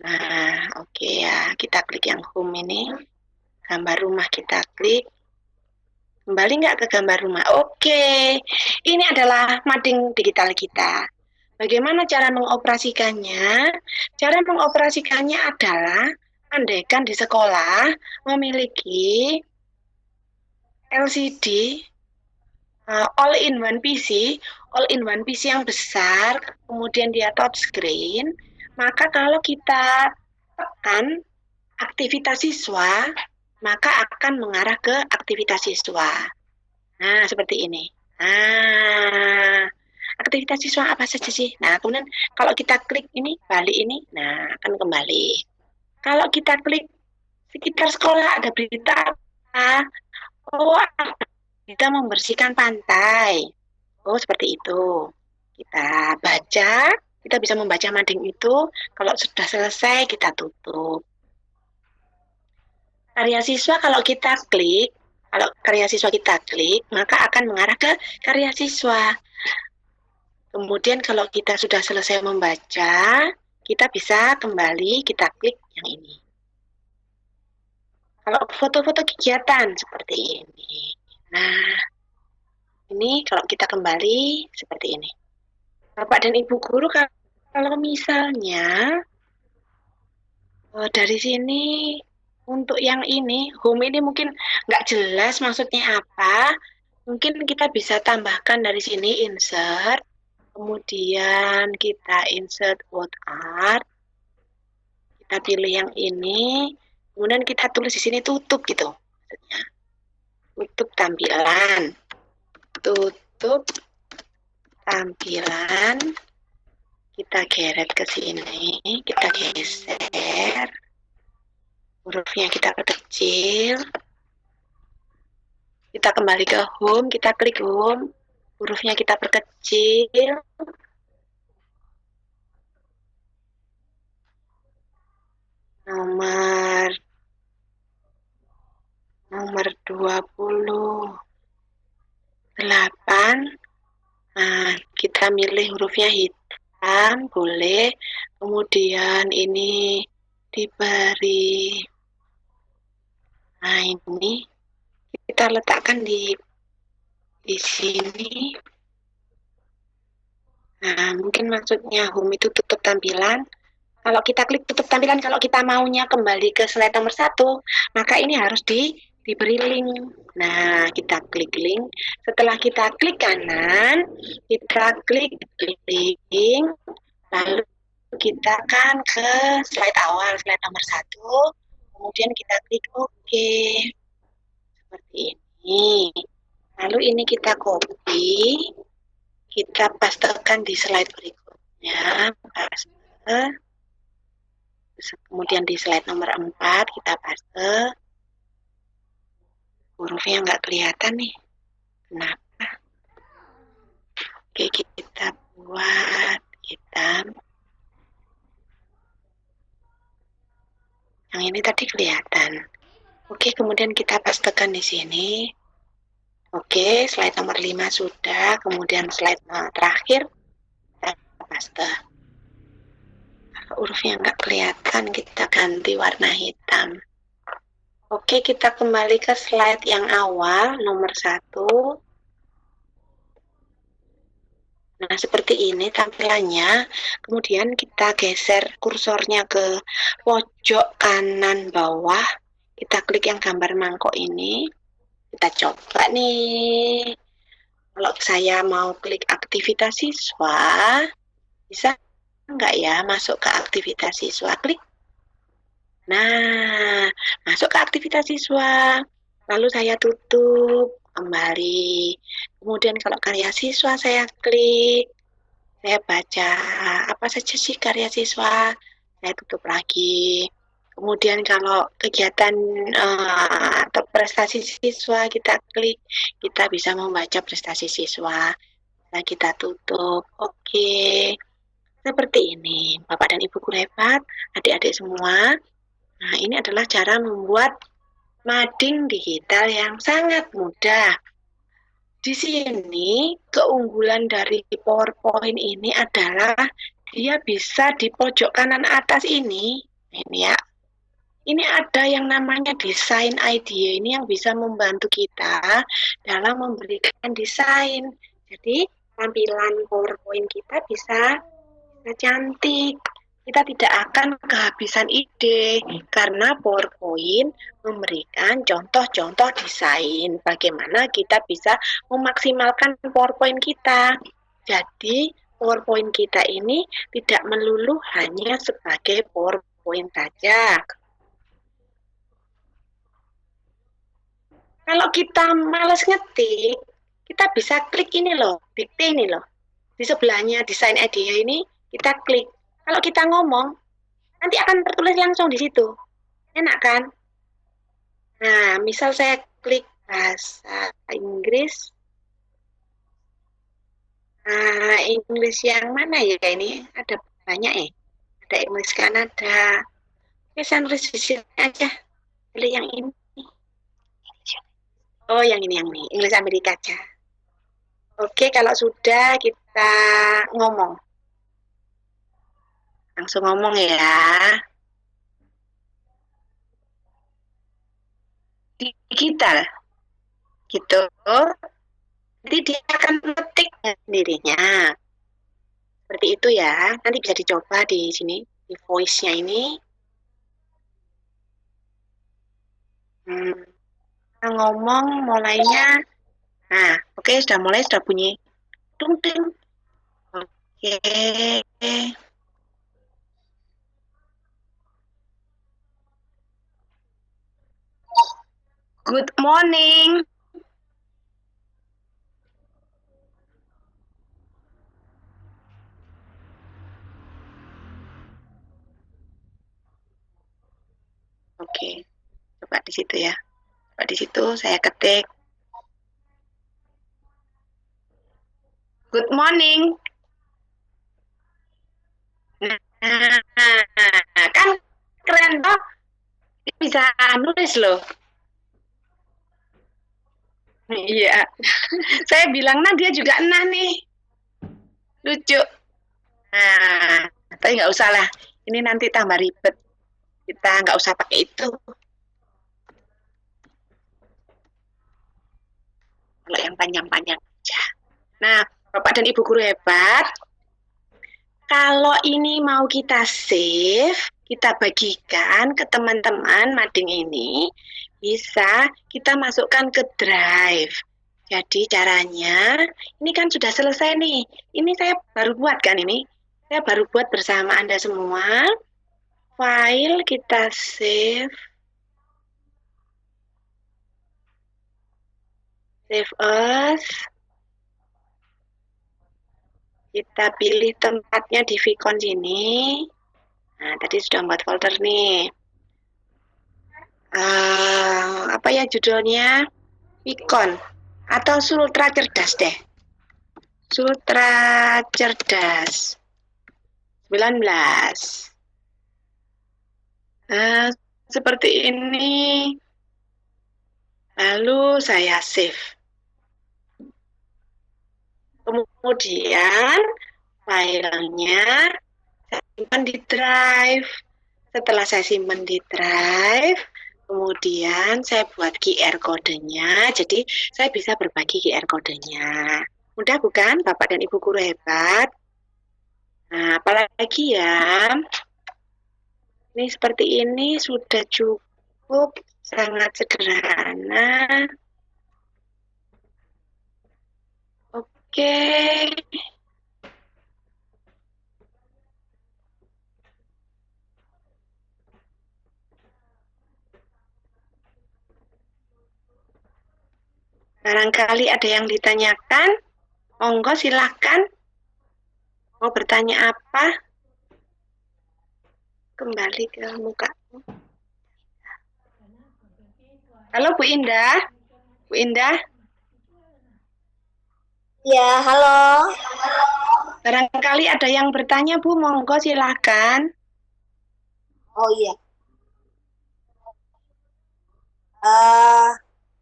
Nah, oke ya, kita klik yang home ini. Gambar rumah kita klik. Kembali nggak ke gambar rumah? Oke, ini adalah mading digital kita. Bagaimana cara mengoperasikannya? Cara mengoperasikannya adalah, andaikan di sekolah memiliki LCD all-in-one PC yang besar, kemudian dia touchscreen, maka kalau kita tekan aktivitas siswa, maka akan mengarah ke aktivitas siswa. Nah, seperti ini. Nah, aktivitas siswa apa saja sih? Nah, kemudian kalau kita klik ini, balik ini, nah akan kembali. Kalau kita klik sekitar sekolah ada berita apa? Oh, kita membersihkan pantai. Oh, seperti itu. Kita baca, kita bisa membaca mading itu. Kalau sudah selesai, kita tutup. Karya siswa kalau kita klik, maka akan mengarah ke karya siswa. Kemudian kalau kita sudah selesai membaca, kita bisa kembali, kita klik yang ini. Kalau foto-foto kegiatan seperti ini. Nah, ini kalau kita kembali seperti ini. Bapak dan Ibu guru, kalau misalnya dari sini untuk yang ini, home ini mungkin nggak jelas maksudnya apa. Mungkin kita bisa tambahkan dari sini insert, kemudian kita insert word art, kita pilih yang ini, kemudian kita tulis di sini tutup gitu, maksudnya tutup tampilan, kita geret ke sini, kita geser, hurufnya kita perkecil, kita kembali ke home, kita klik home, hurufnya kita perkecil, nomor 28. Nah, kita milih hurufnya hitam, boleh. Kemudian ini diberi. Nah, ini kita letakkan di sini. Nah, mungkin maksudnya home itu tutup tampilan. Kalau kita klik tutup tampilan, kalau kita maunya kembali ke slide nomor 1, maka ini harus diberi link. Nah, kita klik link. Setelah kita klik kanan, kita klik link, lalu kita akan ke slide awal, slide nomor 1. Kemudian kita klik OK. Seperti ini. Lalu ini kita copy, Kita pastekan di slide berikutnya. Paste. Kemudian di slide nomor 4 kita paste. Hurufnya nggak kelihatan nih. Kenapa? Oke, kita buat hitam. Yang ini tadi kelihatan. Oke, kemudian kita pastekan di sini. Oke, slide nomor 5 sudah. Kemudian slide terakhir kita paste. Hurufnya nggak kelihatan, kita ganti warna hitam. Oke, kita kembali ke slide yang awal, nomor 1. Nah, seperti ini tampilannya. Kemudian kita geser kursornya ke pojok kanan bawah. Kita klik yang gambar mangkok ini. Kita coba nih. Kalau saya mau klik aktivitas siswa, bisa nggak ya masuk ke aktivitas siswa? Klik. Nah, masuk ke aktivitas siswa. Lalu saya tutup kembali. Kemudian kalau karya siswa saya klik. Saya baca apa saja sih karya siswa. Saya tutup lagi. Kemudian kalau kegiatan atau prestasi siswa kita klik, kita bisa membaca prestasi siswa. Nah, kita tutup. Oke. Seperti ini. Bapak dan Ibu guru hebat, adik-adik semua. Nah, ini adalah cara membuat mading digital yang sangat mudah. Di sini, keunggulan dari PowerPoint ini adalah dia bisa di pojok kanan atas ini ya. Ini ada yang namanya desain idea, ini yang bisa membantu kita dalam memberikan desain. Jadi, tampilan PowerPoint kita bisa cantik. Kita tidak akan kehabisan ide karena PowerPoint memberikan contoh-contoh desain bagaimana kita bisa memaksimalkan PowerPoint kita. Jadi PowerPoint kita ini tidak melulu hanya sebagai PowerPoint saja. Kalau kita males ngetik, kita bisa klik ini loh, dikte ini loh. Di sebelahnya desain idea ini kita klik. Kalau kita ngomong, nanti akan tertulis langsung di situ. Enak kan? Nah, misal saya klik bahasa Inggris. Nah, Inggris yang mana ya ini? Ada banyak ya. Ada Inggris Kanada. Oke, saya nulis di sini aja. Pilih yang ini. Oh, yang ini. Inggris Amerika aja. Oke, kalau sudah kita ngomong. Langsung ngomong ya. Digital. Gitu. Nanti dia akan mengetik sendirinya. Seperti itu ya. Nanti bisa dicoba di sini. Di voice-nya ini. Ngomong mulainya. Nah, oke, sudah mulai, sudah bunyi. Tung, ting. Oke. Good morning. Oke, coba di situ ya. Coba di situ saya ketik. Good morning. Nah, kan keren toh? Bisa nulis loh. Iya. Saya bilang, nah dia juga nah nih. Lucu. Nah, tapi nggak usah lah. Ini nanti tambah ribet. Kita nggak usah pakai itu. Kalau yang panjang-panjang aja. Nah, Bapak dan Ibu guru hebat, kalau ini mau kita save, kita bagikan ke teman-teman mading ini, bisa kita masukkan ke Drive. Jadi caranya, ini kan sudah selesai nih. Ini saya baru buat kan ini. Saya baru buat bersama Anda semua. File kita save. Save as. Kita pilih tempatnya di Vicon sini. Nah, tadi sudah buat folder nih. Apa ya judulnya? Vicon atau Sultra Cerdas deh. Sultra Cerdas 19. Nah, seperti ini. Lalu saya save. Kemudian filenya saya simpan di drive. Setelah saya simpan di drive, kemudian saya buat QR kodenya. Jadi saya bisa berbagi QR kodenya. Mudah bukan Bapak dan Ibu guru hebat? Nah, apalagi ya? Ini seperti ini sudah cukup, sangat sederhana. Oke. Barangkali ada yang ditanyakan, monggo silahkan. Mau bertanya apa? Kembali ke muka. Halo Bu Indah. Bu Indah. Ya, halo. Barangkali ada yang bertanya Bu, monggo silahkan. Oh iya.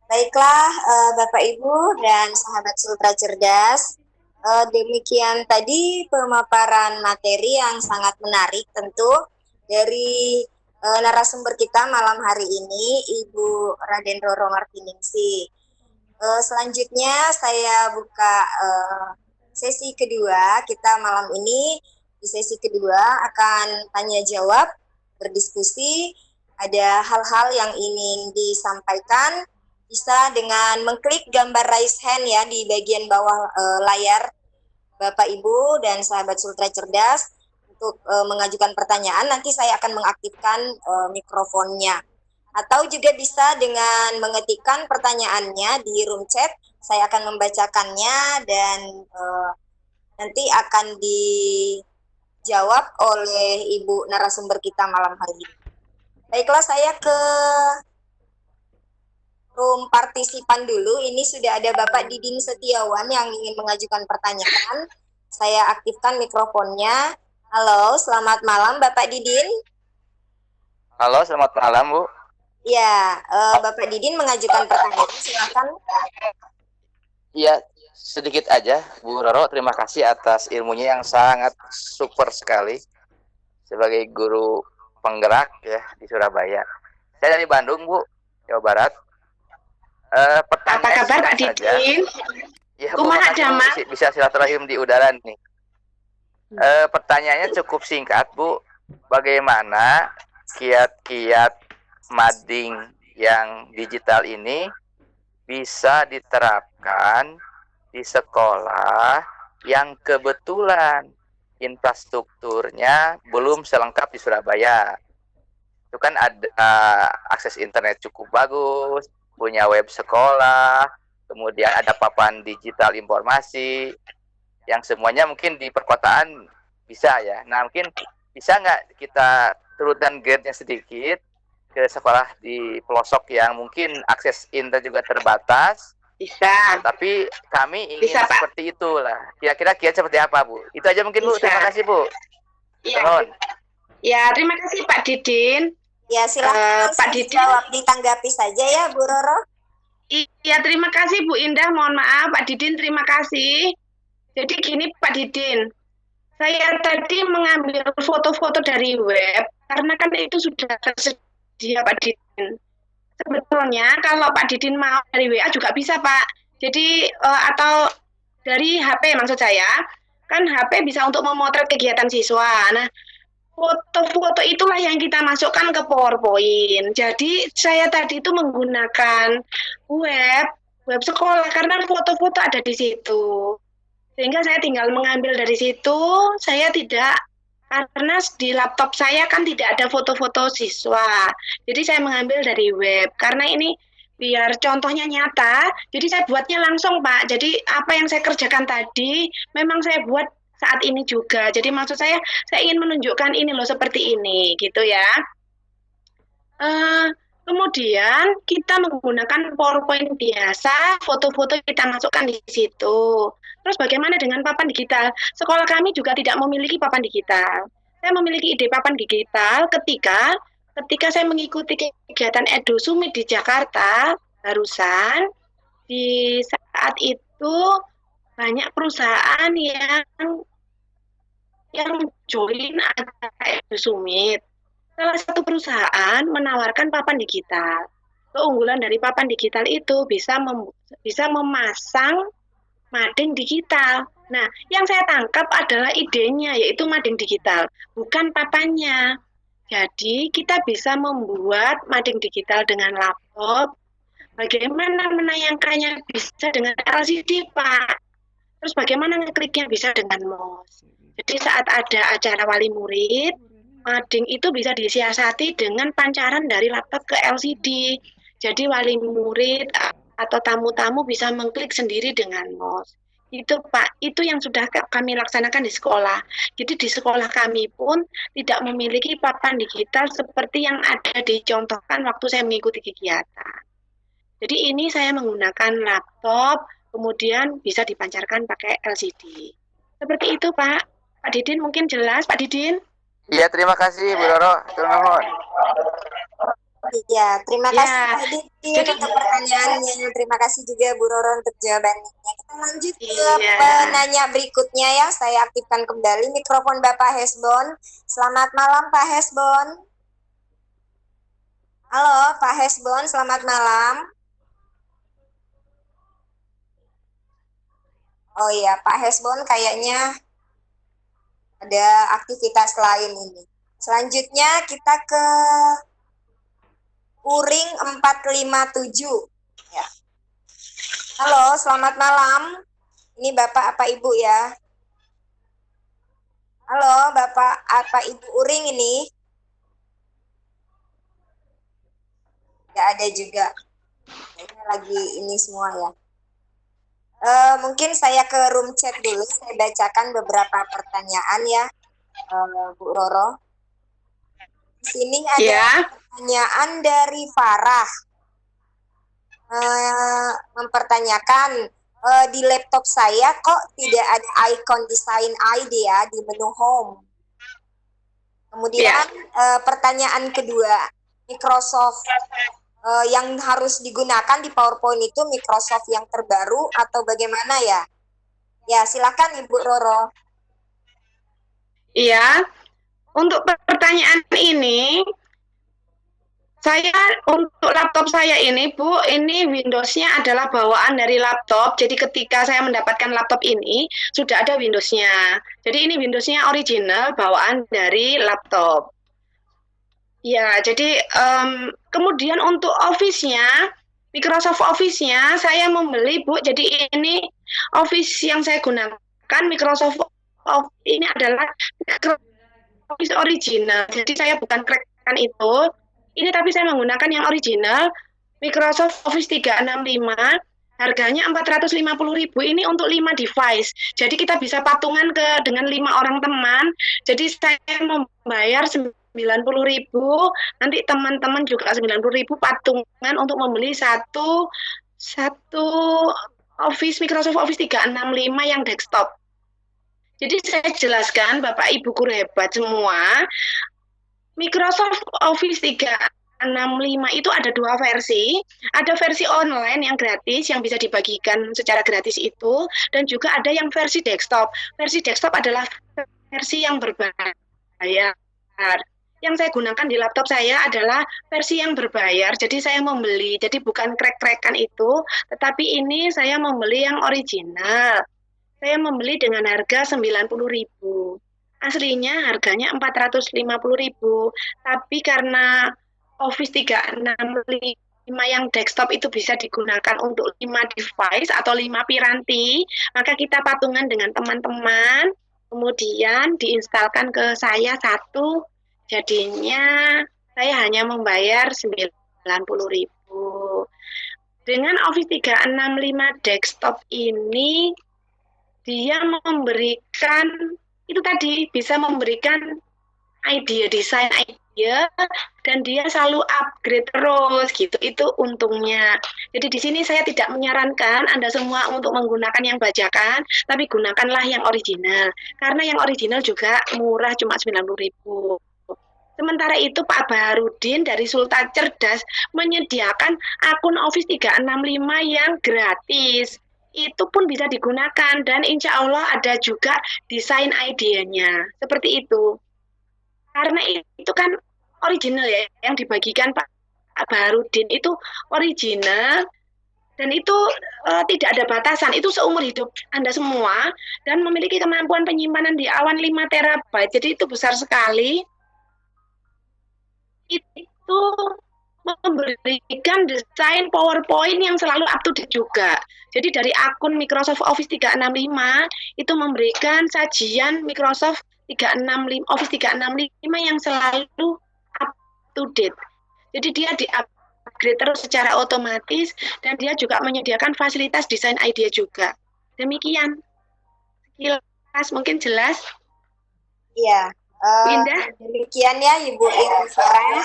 Baiklah, Bapak Ibu dan sahabat Sultra Cerdas. Demikian tadi pemaparan materi yang sangat menarik tentu dari narasumber kita malam hari ini, Ibu Raden Roro Martiningsih. Selanjutnya saya buka sesi kedua. Kita malam ini di sesi kedua akan tanya jawab, berdiskusi. Ada hal-hal yang ingin disampaikan, bisa dengan mengklik gambar raise hand ya di bagian bawah layar Bapak Ibu dan sahabat Sultra Cerdas untuk mengajukan pertanyaan. Nanti saya akan mengaktifkan mikrofonnya. Atau juga bisa dengan mengetikkan pertanyaannya di room chat. Saya akan membacakannya dan nanti akan dijawab oleh Ibu narasumber kita malam hari ini. Baiklah, saya ke room partisipan dulu. Ini sudah ada Bapak Didin Setiawan yang ingin mengajukan pertanyaan. Saya aktifkan mikrofonnya. Halo, selamat malam Bapak Didin. Halo, selamat malam Bu. Ya, Bapak Didin mengajukan pertanyaan, silakan. Iya, sedikit aja Bu Roro, terima kasih atas ilmunya yang sangat super sekali sebagai guru penggerak ya di Surabaya. Saya dari Bandung Bu, Jawa Barat. Apa kabar Pak Didin? Ya, Bu, bisa silaturahim di udara nih. Pertanyaannya cukup singkat Bu, bagaimana kiat-kiat mading yang digital ini bisa diterapkan di sekolah yang kebetulan infrastrukturnya belum selengkap di Surabaya. Itu kan ada akses internet cukup bagus, punya web sekolah, kemudian ada papan digital informasi, yang semuanya mungkin di perkotaan bisa ya. Nah, mungkin bisa nggak kita turunkan grade-nya sedikit ke sekolah di pelosok yang mungkin akses internet juga terbatas. Bisa. Tapi kami ingin Bisa, seperti itulah. Kira-kira kiat seperti apa, Bu? Itu aja mungkin, Bu. Bisa. Terima kasih, Bu. Ya, terima kasih Pak Didin. Ya, silakan Pak Didin jawab, ditanggapi saja ya Bu Roro. Iya, terima kasih Bu Indah. Mohon maaf Pak Didin, terima kasih. Jadi gini Pak Didin, saya tadi mengambil foto-foto dari web karena kan itu sudah tersedia Pak Didin. Sebetulnya kalau Pak Didin mau dari WA juga bisa Pak. Jadi atau dari HP maksud saya, kan HP bisa untuk memotret kegiatan siswa. Nah, foto-foto itulah yang kita masukkan ke PowerPoint. Jadi saya tadi itu menggunakan web sekolah karena foto-foto ada di situ. Sehingga saya tinggal mengambil dari situ, saya tidak, karena di laptop saya kan tidak ada foto-foto siswa. Jadi saya mengambil dari web, karena ini biar contohnya nyata, jadi saya buatnya langsung Pak. Jadi apa yang saya kerjakan tadi, memang saya buat saat ini juga. Jadi maksud saya ingin menunjukkan ini loh seperti ini gitu ya. Kemudian kita menggunakan PowerPoint biasa, foto-foto kita masukkan di situ. Terus bagaimana dengan papan digital? Sekolah kami juga tidak memiliki papan digital. Saya memiliki ide papan digital ketika saya mengikuti kegiatan Edu Summit di Jakarta barusan. Di saat itu banyak perusahaan yang join acara Edu Summit. Salah satu perusahaan menawarkan papan digital. Keunggulan dari papan digital itu bisa memasang mading digital. Nah, yang saya tangkap adalah idenya, yaitu mading digital, bukan papannya. Jadi, kita bisa membuat mading digital dengan laptop. Bagaimana menayangkannya bisa dengan LCD, Pak? Terus bagaimana ngekliknya bisa dengan mouse? Jadi saat ada acara wali murid, mading itu bisa disiasati dengan pancaran dari laptop ke LCD. Jadi wali murid atau tamu-tamu bisa mengklik sendiri dengan mouse. Itu Pak, itu yang sudah kami laksanakan di sekolah. Jadi di sekolah kami pun tidak memiliki papan digital seperti yang ada dicontohkan waktu saya mengikuti kegiatan. Jadi ini saya menggunakan laptop, kemudian bisa dipancarkan pakai LCD. Seperti itu Pak. Pak Didin mungkin jelas, Pak Didin? Iya, terima kasih Bu Roro. Turun. Iya, terima Ya, kasih Pak Didin untuk pertanyaannya. Terima kasih juga Bu Roro untuk jawabannya. Kita lanjut ke penanya berikutnya ya. Saya aktifkan kembali mikrofon Bapak Hesbon. Selamat malam Pak Hesbon. Halo Pak Hesbon, selamat malam. Oh iya, Pak Hesbon kayaknya ada aktivitas lain ini. Selanjutnya kita ke Uring 457. Ya. Halo, selamat malam. Ini Bapak apa Ibu ya? Halo, Bapak apa Ibu Uring ini? Tidak ada juga. Ini lagi ini semua ya. Mungkin saya ke room chat dulu. Saya bacakan beberapa pertanyaan ya, Bu Roro. Di sini ada pertanyaan dari Farah. Mempertanyakan, di laptop saya kok tidak ada ikon desain ID ya di menu home. Kemudian pertanyaan kedua, Microsoft yang harus digunakan di PowerPoint itu Microsoft yang terbaru atau bagaimana ya? Ya, silakan Ibu Roro. Iya, untuk pertanyaan ini, untuk laptop saya ini, Bu, ini Windows-nya adalah bawaan dari laptop. Jadi ketika saya mendapatkan laptop ini, sudah ada Windows-nya. Jadi ini Windows-nya original, bawaan dari laptop. Ya, jadi kemudian untuk Office-nya, Microsoft Office-nya saya membeli, Bu. Jadi ini Office yang saya gunakan, Microsoft Office ini adalah Office original. Jadi saya bukan crack-an itu. Ini tapi saya menggunakan yang original, Microsoft Office 365. Harganya 450.000 ini untuk 5 device. Jadi kita bisa patungan dengan 5 orang teman. Jadi saya membayar 90.000, nanti teman-teman juga 90.000 patungan untuk membeli satu Office Microsoft Office 365 yang desktop. Jadi saya jelaskan Bapak Ibu guru hebat semua, Microsoft Office 365 itu ada 2 versi. Ada versi online yang gratis yang bisa dibagikan secara gratis itu, dan juga ada yang versi desktop. Versi desktop adalah versi yang berbayar. Yang saya gunakan di laptop saya adalah versi yang berbayar, jadi saya membeli, jadi bukan crack-crackan itu, tetapi ini saya membeli yang original. Saya membeli dengan harga 90.000. Aslinya harganya 450.000, tapi karena Office 365 yang desktop itu bisa digunakan untuk 5 device atau 5 piranti, maka kita patungan dengan teman-teman, kemudian diinstalkan ke saya satu. Jadinya saya hanya membayar 90.000. Dengan Office 365 desktop ini dia memberikan itu tadi bisa memberikan desain idea, dan dia selalu upgrade terus gitu. Itu untungnya. Jadi di sini saya tidak menyarankan Anda semua untuk menggunakan yang bajakan, tapi gunakanlah yang original. Karena yang original juga murah, cuma 90.000. Sementara itu Pak Baharudin dari Sultan Cerdas menyediakan akun Office 365 yang gratis. Itu pun bisa digunakan dan insya Allah ada juga desain idenya. Seperti itu. Karena itu kan original ya, yang dibagikan Pak Baharudin itu original dan itu tidak ada batasan, itu seumur hidup Anda semua dan memiliki kemampuan penyimpanan di awan 5 terabyte, jadi itu besar sekali. Itu memberikan desain PowerPoint yang selalu up to date juga. Jadi dari akun Microsoft Office 365 itu memberikan sajian Microsoft 365 Office 365 yang selalu up to date. Jadi dia di-upgrade terus secara otomatis dan dia juga menyediakan fasilitas desain idea juga. Demikian. Sekilas mungkin jelas? Iya. Indah? Demikian ya Ibu Irfan.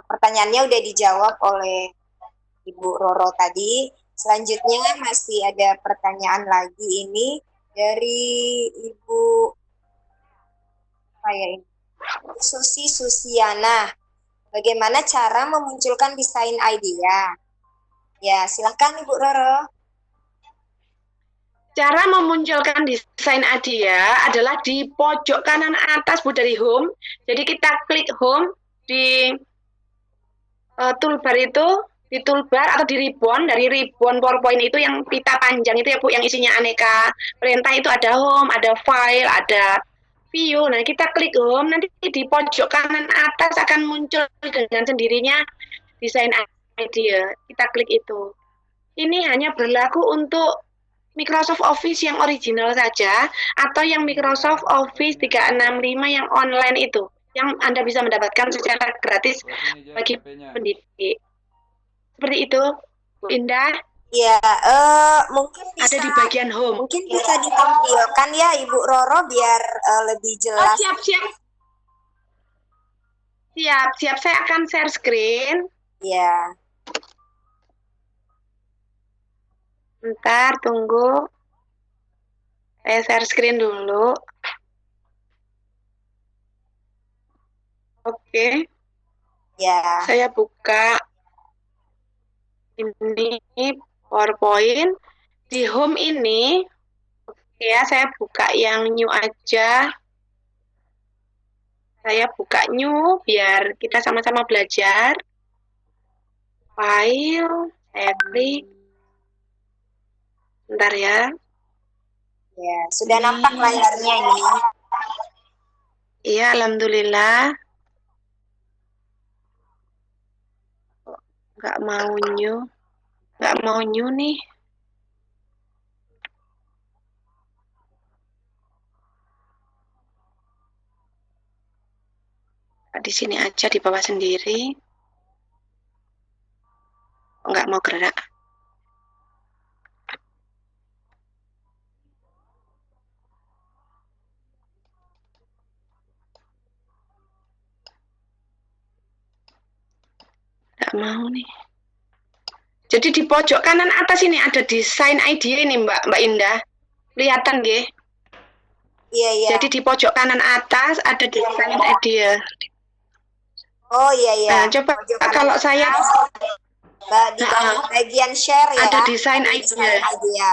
Pertanyaannya udah dijawab oleh Ibu Roro tadi. Selanjutnya masih ada pertanyaan lagi ini dari Ibu Susi Susiana. Bagaimana cara memunculkan desain idea? Ya, silahkan Ibu Roro. Cara memunculkan desain idea adalah di pojok kanan atas Bu dari home. Jadi kita klik home di toolbar itu, di toolbar atau di ribbon, dari ribbon PowerPoint itu yang pita panjang itu ya Bu, yang isinya aneka perintah itu ada home, ada file, ada view. Nah, kita klik home, nanti di pojok kanan atas akan muncul dengan sendirinya desain idea. Kita klik itu. Ini hanya berlaku untuk Microsoft Office yang original saja atau yang Microsoft Office 365 yang online itu, yang Anda bisa mendapatkan secara gratis bagi pendidik. Seperti itu, Bu Indah. Ya, mungkin bisa, ada di bagian home. Mungkin bisa ditampilkan ya Ibu Roro biar lebih jelas. Siap. Saya akan share screen. Ya. Bentar, tunggu. Saya share screen dulu. Oke. Ya. Saya buka ini PowerPoint. Di home ini, oke ya, saya buka yang new aja. Saya buka new biar kita sama-sama belajar. File, saya klik. Bentar ya. Ya, sudah nampak layarnya ini. Iya, alhamdulillah. Nggak mau new nih. Di sini aja, di bawah sendiri. Nggak mau gerak. Nggak mau nih. Jadi di pojok kanan atas ini ada desain idea ini Mbak Indah. Kelihatan nggih? Iya. Jadi di pojok kanan atas ada desain idea. Oh iya. Nah, coba kalau saya di bagian share ya. Ada desain idea.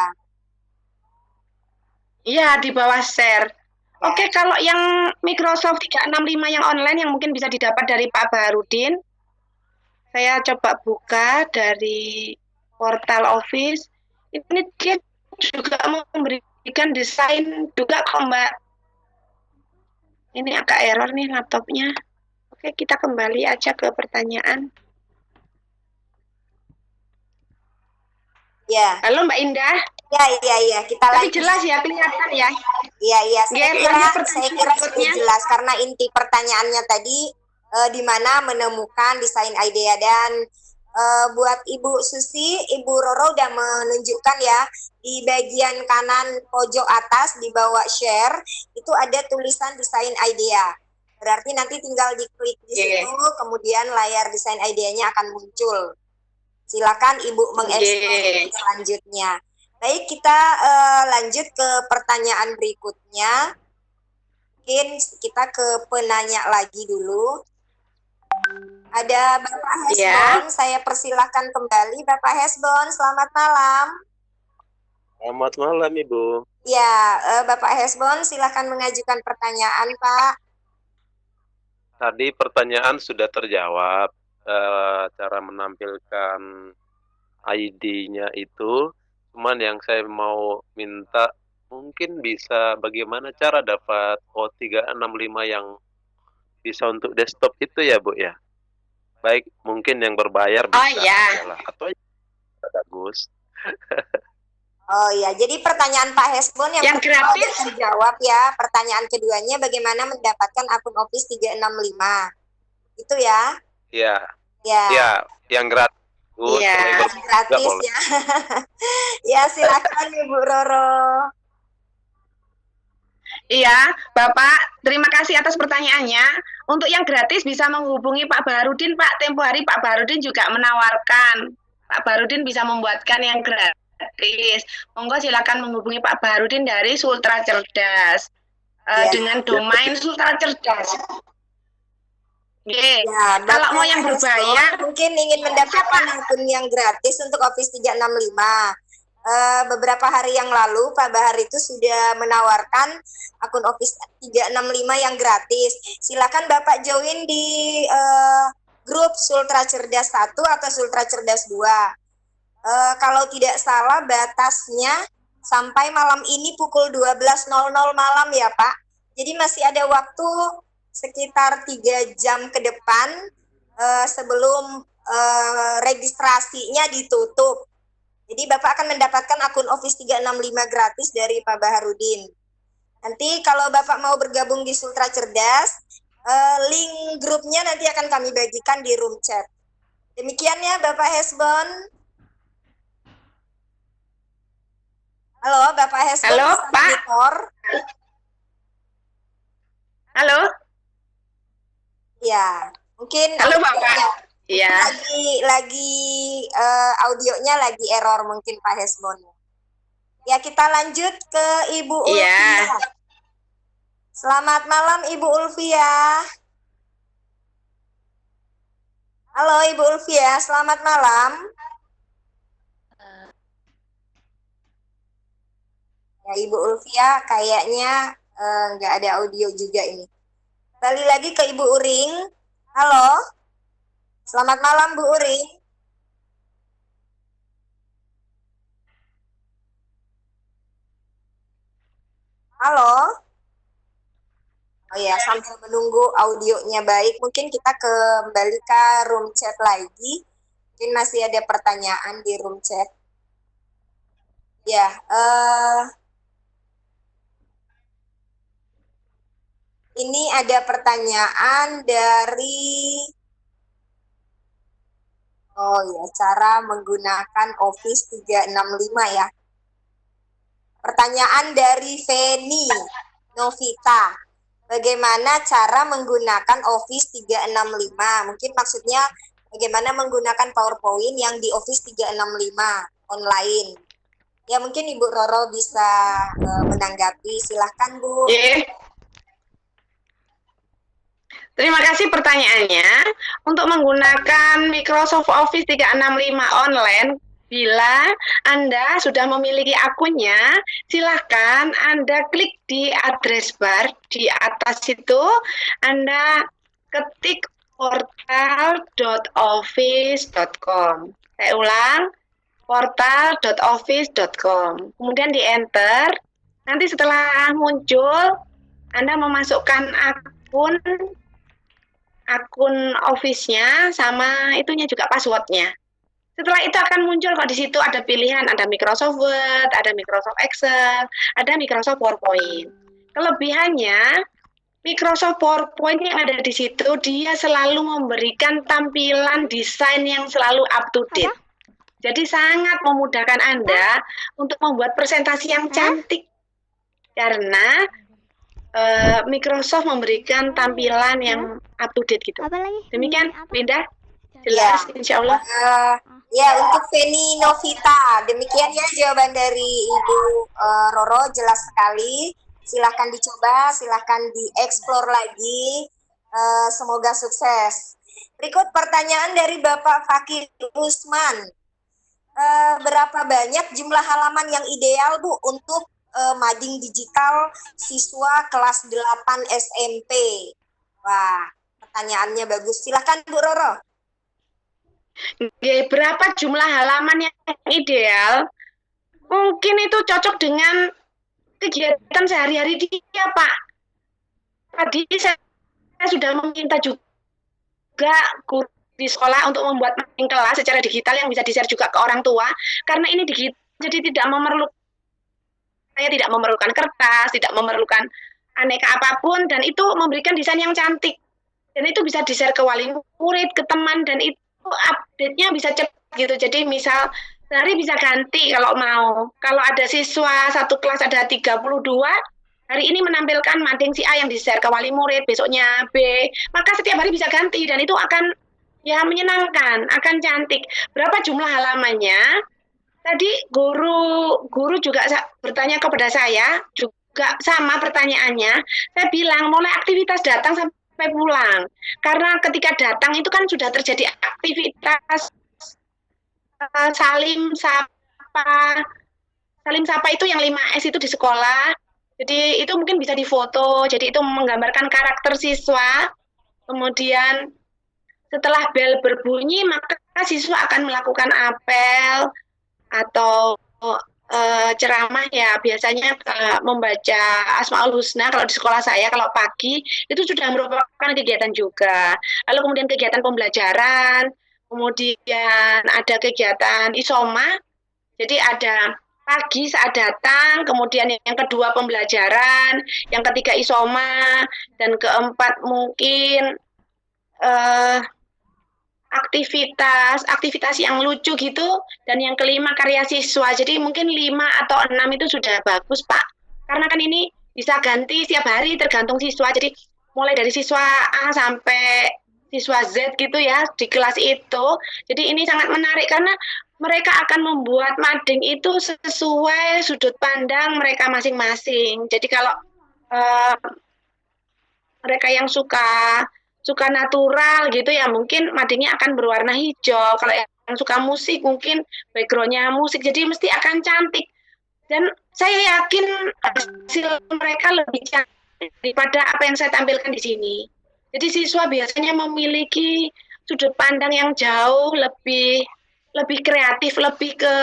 Iya, di bawah share. Ya. Oke, kalau yang Microsoft 365 yang online yang mungkin bisa didapat dari Pak Baharudin, saya coba buka dari portal Office. Ini dia juga memberikan desain juga kok Mbak. Ini agak error nih laptopnya. Oke, kita kembali aja ke pertanyaan. Ya. Halo Mbak Indah. Iya. Kita Tapi lanjut. jelas ya, kelihatan ya. Iya. Saya kira sudah jelas karena inti pertanyaannya tadi di mana menemukan desain idea dan Buat Ibu Susi, Ibu Roro udah menunjukkan ya, di bagian kanan pojok atas di bawah share itu ada tulisan desain idea. Berarti nanti tinggal diklik di situ, kemudian layar desain idenya akan muncul. Silakan Ibu mengeksplor selanjutnya. Baik, kita lanjut ke pertanyaan berikutnya. Mungkin kita ke penanya lagi dulu. Ada Bapak Hesbon, saya persilahkan kembali. Bapak Hesbon, selamat malam. Selamat malam, Ibu. Ya, Bapak Hesbon, silakan mengajukan pertanyaan, Pak. Tadi pertanyaan sudah terjawab, cara menampilkan ID-nya itu. Cuman yang saya mau minta, mungkin bisa bagaimana cara dapat O365 yang bisa untuk desktop itu ya, Bu ya? Baik, mungkin yang berbayar bisa adalah, atau bagus. Oh ya, jadi pertanyaan Pak Hesbon yang gratis terjawab ya. Pertanyaan keduanya, bagaimana mendapatkan akun Office 365? Itu ya? Iya. Ya, yang gratis. Iya, gratis ya. Ya, silakan Ibu Roro. Iya, Bapak, terima kasih atas pertanyaannya. Untuk yang gratis bisa menghubungi Pak Baharudin, Pak. Tempo hari Pak Baharudin juga menawarkan. Pak Baharudin bisa membuatkan yang gratis. Monggo silakan menghubungi Pak Baharudin dari Sultra Cerdas. Dengan domain Sultra Cerdas. Ya, kalau mau yang berbayar, mungkin ingin mendapatkan akun yang gratis untuk Office 365. Beberapa hari yang lalu Pak Bahar itu sudah menawarkan akun Office 365 yang gratis. Silakan Bapak join di grup Sultra Cerdas 1 atau Sultra Cerdas 2. Kalau tidak salah batasnya sampai malam ini pukul 12.00 malam ya Pak. Jadi masih ada waktu sekitar 3 jam ke depan sebelum registrasinya ditutup. Jadi Bapak akan mendapatkan akun Office 365 gratis dari Pak Baharudin. Nanti kalau Bapak mau bergabung di Sultra Cerdas, link grupnya nanti akan kami bagikan di room chat. Demikian ya Bapak Hesbon. Halo Bapak Hesbon. Halo Pak. Halo. Ya, mungkin. Halo Bapak. Iya. Lagi audionya lagi error mungkin Pak Hesbon. Ya, kita lanjut ke Ibu Ulfia. Selamat malam Ibu Ulfia. Halo Ibu Ulfia, selamat malam. Ya, Ibu Ulfia kayaknya nggak ada audio juga ini. Balik lagi ke Ibu Uring. Halo. Selamat malam Bu Uring. Halo. Oh ya, sambil menunggu audionya baik, mungkin kita kembali ke room chat lagi. Mungkin masih ada pertanyaan di room chat. Ya, ini ada pertanyaan dari cara menggunakan Office 365 ya. Pertanyaan dari Feni Novita. Bagaimana cara menggunakan Office 365? Mungkin maksudnya bagaimana menggunakan PowerPoint yang di Office 365 online. Ya, mungkin Ibu Roro bisa menanggapi. Silahkan Bu. Terima kasih pertanyaannya. Untuk menggunakan Microsoft Office 365 online, bila Anda sudah memiliki akunnya, silahkan Anda klik di address bar di atas itu, Anda ketik portal.office.com. Saya ulang, portal.office.com. Kemudian di enter. Nanti setelah muncul, Anda memasukkan akun Office-nya sama itunya juga password-nya. Setelah itu akan muncul kok di situ ada pilihan, ada Microsoft Word, ada Microsoft Excel, ada Microsoft PowerPoint. Kelebihannya, Microsoft PowerPoint yang ada di situ, dia selalu memberikan tampilan desain yang selalu up to date. Jadi sangat memudahkan Anda untuk membuat presentasi yang cantik. Karena Microsoft memberikan tampilan yang up to date gitu. Demikian, Linda. Jelas, insya Allah. Ya, untuk Feni Novita, demikian ya jawaban dari Ibu Roro, jelas sekali. Silahkan dicoba, silahkan dieksplor lagi. Semoga sukses. Berikut pertanyaan dari Bapak Fakir Usman. Berapa banyak jumlah halaman yang ideal, Bu, untuk mading digital siswa kelas 8 SMP? Wah, pertanyaannya bagus. Silahkan Bu Roro. Berapa jumlah halaman yang ideal? Mungkin itu cocok dengan kegiatan sehari-hari dia, Pak. Tadi saya sudah meminta juga guru di sekolah untuk membuat mading kelas secara digital yang bisa di-share juga ke orang tua, karena ini digital, jadi saya tidak memerlukan kertas, tidak memerlukan aneka apapun, dan itu memberikan desain yang cantik. Dan itu bisa di-share ke wali murid, ke teman, dan itu update-nya bisa cepat gitu. Jadi misal sehari bisa ganti kalau mau. Kalau ada siswa satu kelas ada 32, hari ini menampilkan mading si A yang di-share ke wali murid, besoknya B, maka setiap hari bisa ganti dan itu akan ya menyenangkan, akan cantik. Berapa jumlah halamannya? Tadi guru juga bertanya kepada saya, juga sama pertanyaannya. Saya bilang mulai aktivitas datang sampai pulang. Karena ketika datang itu kan sudah terjadi aktivitas salim sapa itu yang 5S itu di sekolah. Jadi itu mungkin bisa difoto. Jadi itu menggambarkan karakter siswa. Kemudian setelah bel berbunyi maka siswa akan melakukan apel atau ceramah ya, biasanya membaca Asmaul Husna kalau di sekolah saya kalau pagi itu sudah merupakan kegiatan juga. Lalu kemudian kegiatan pembelajaran, kemudian ada kegiatan isoma, jadi ada pagi saat datang, kemudian yang kedua pembelajaran, yang ketiga isoma, dan keempat mungkin aktivitas yang lucu gitu, dan yang kelima karya siswa. Jadi mungkin 5 atau 6 itu sudah bagus, Pak. Karena kan ini bisa ganti setiap hari tergantung siswa. Jadi mulai dari siswa A sampai siswa Z gitu ya di kelas itu. Jadi ini sangat menarik karena mereka akan membuat mading itu sesuai sudut pandang mereka masing-masing. Jadi kalau mereka yang suka natural gitu ya, mungkin madingnya akan berwarna hijau. Kalau yang suka musik mungkin backgroundnya musik, jadi mesti akan cantik. Dan saya yakin hasil mereka lebih cantik daripada apa yang saya tampilkan di sini. Jadi siswa biasanya memiliki sudut pandang yang jauh lebih kreatif, lebih ke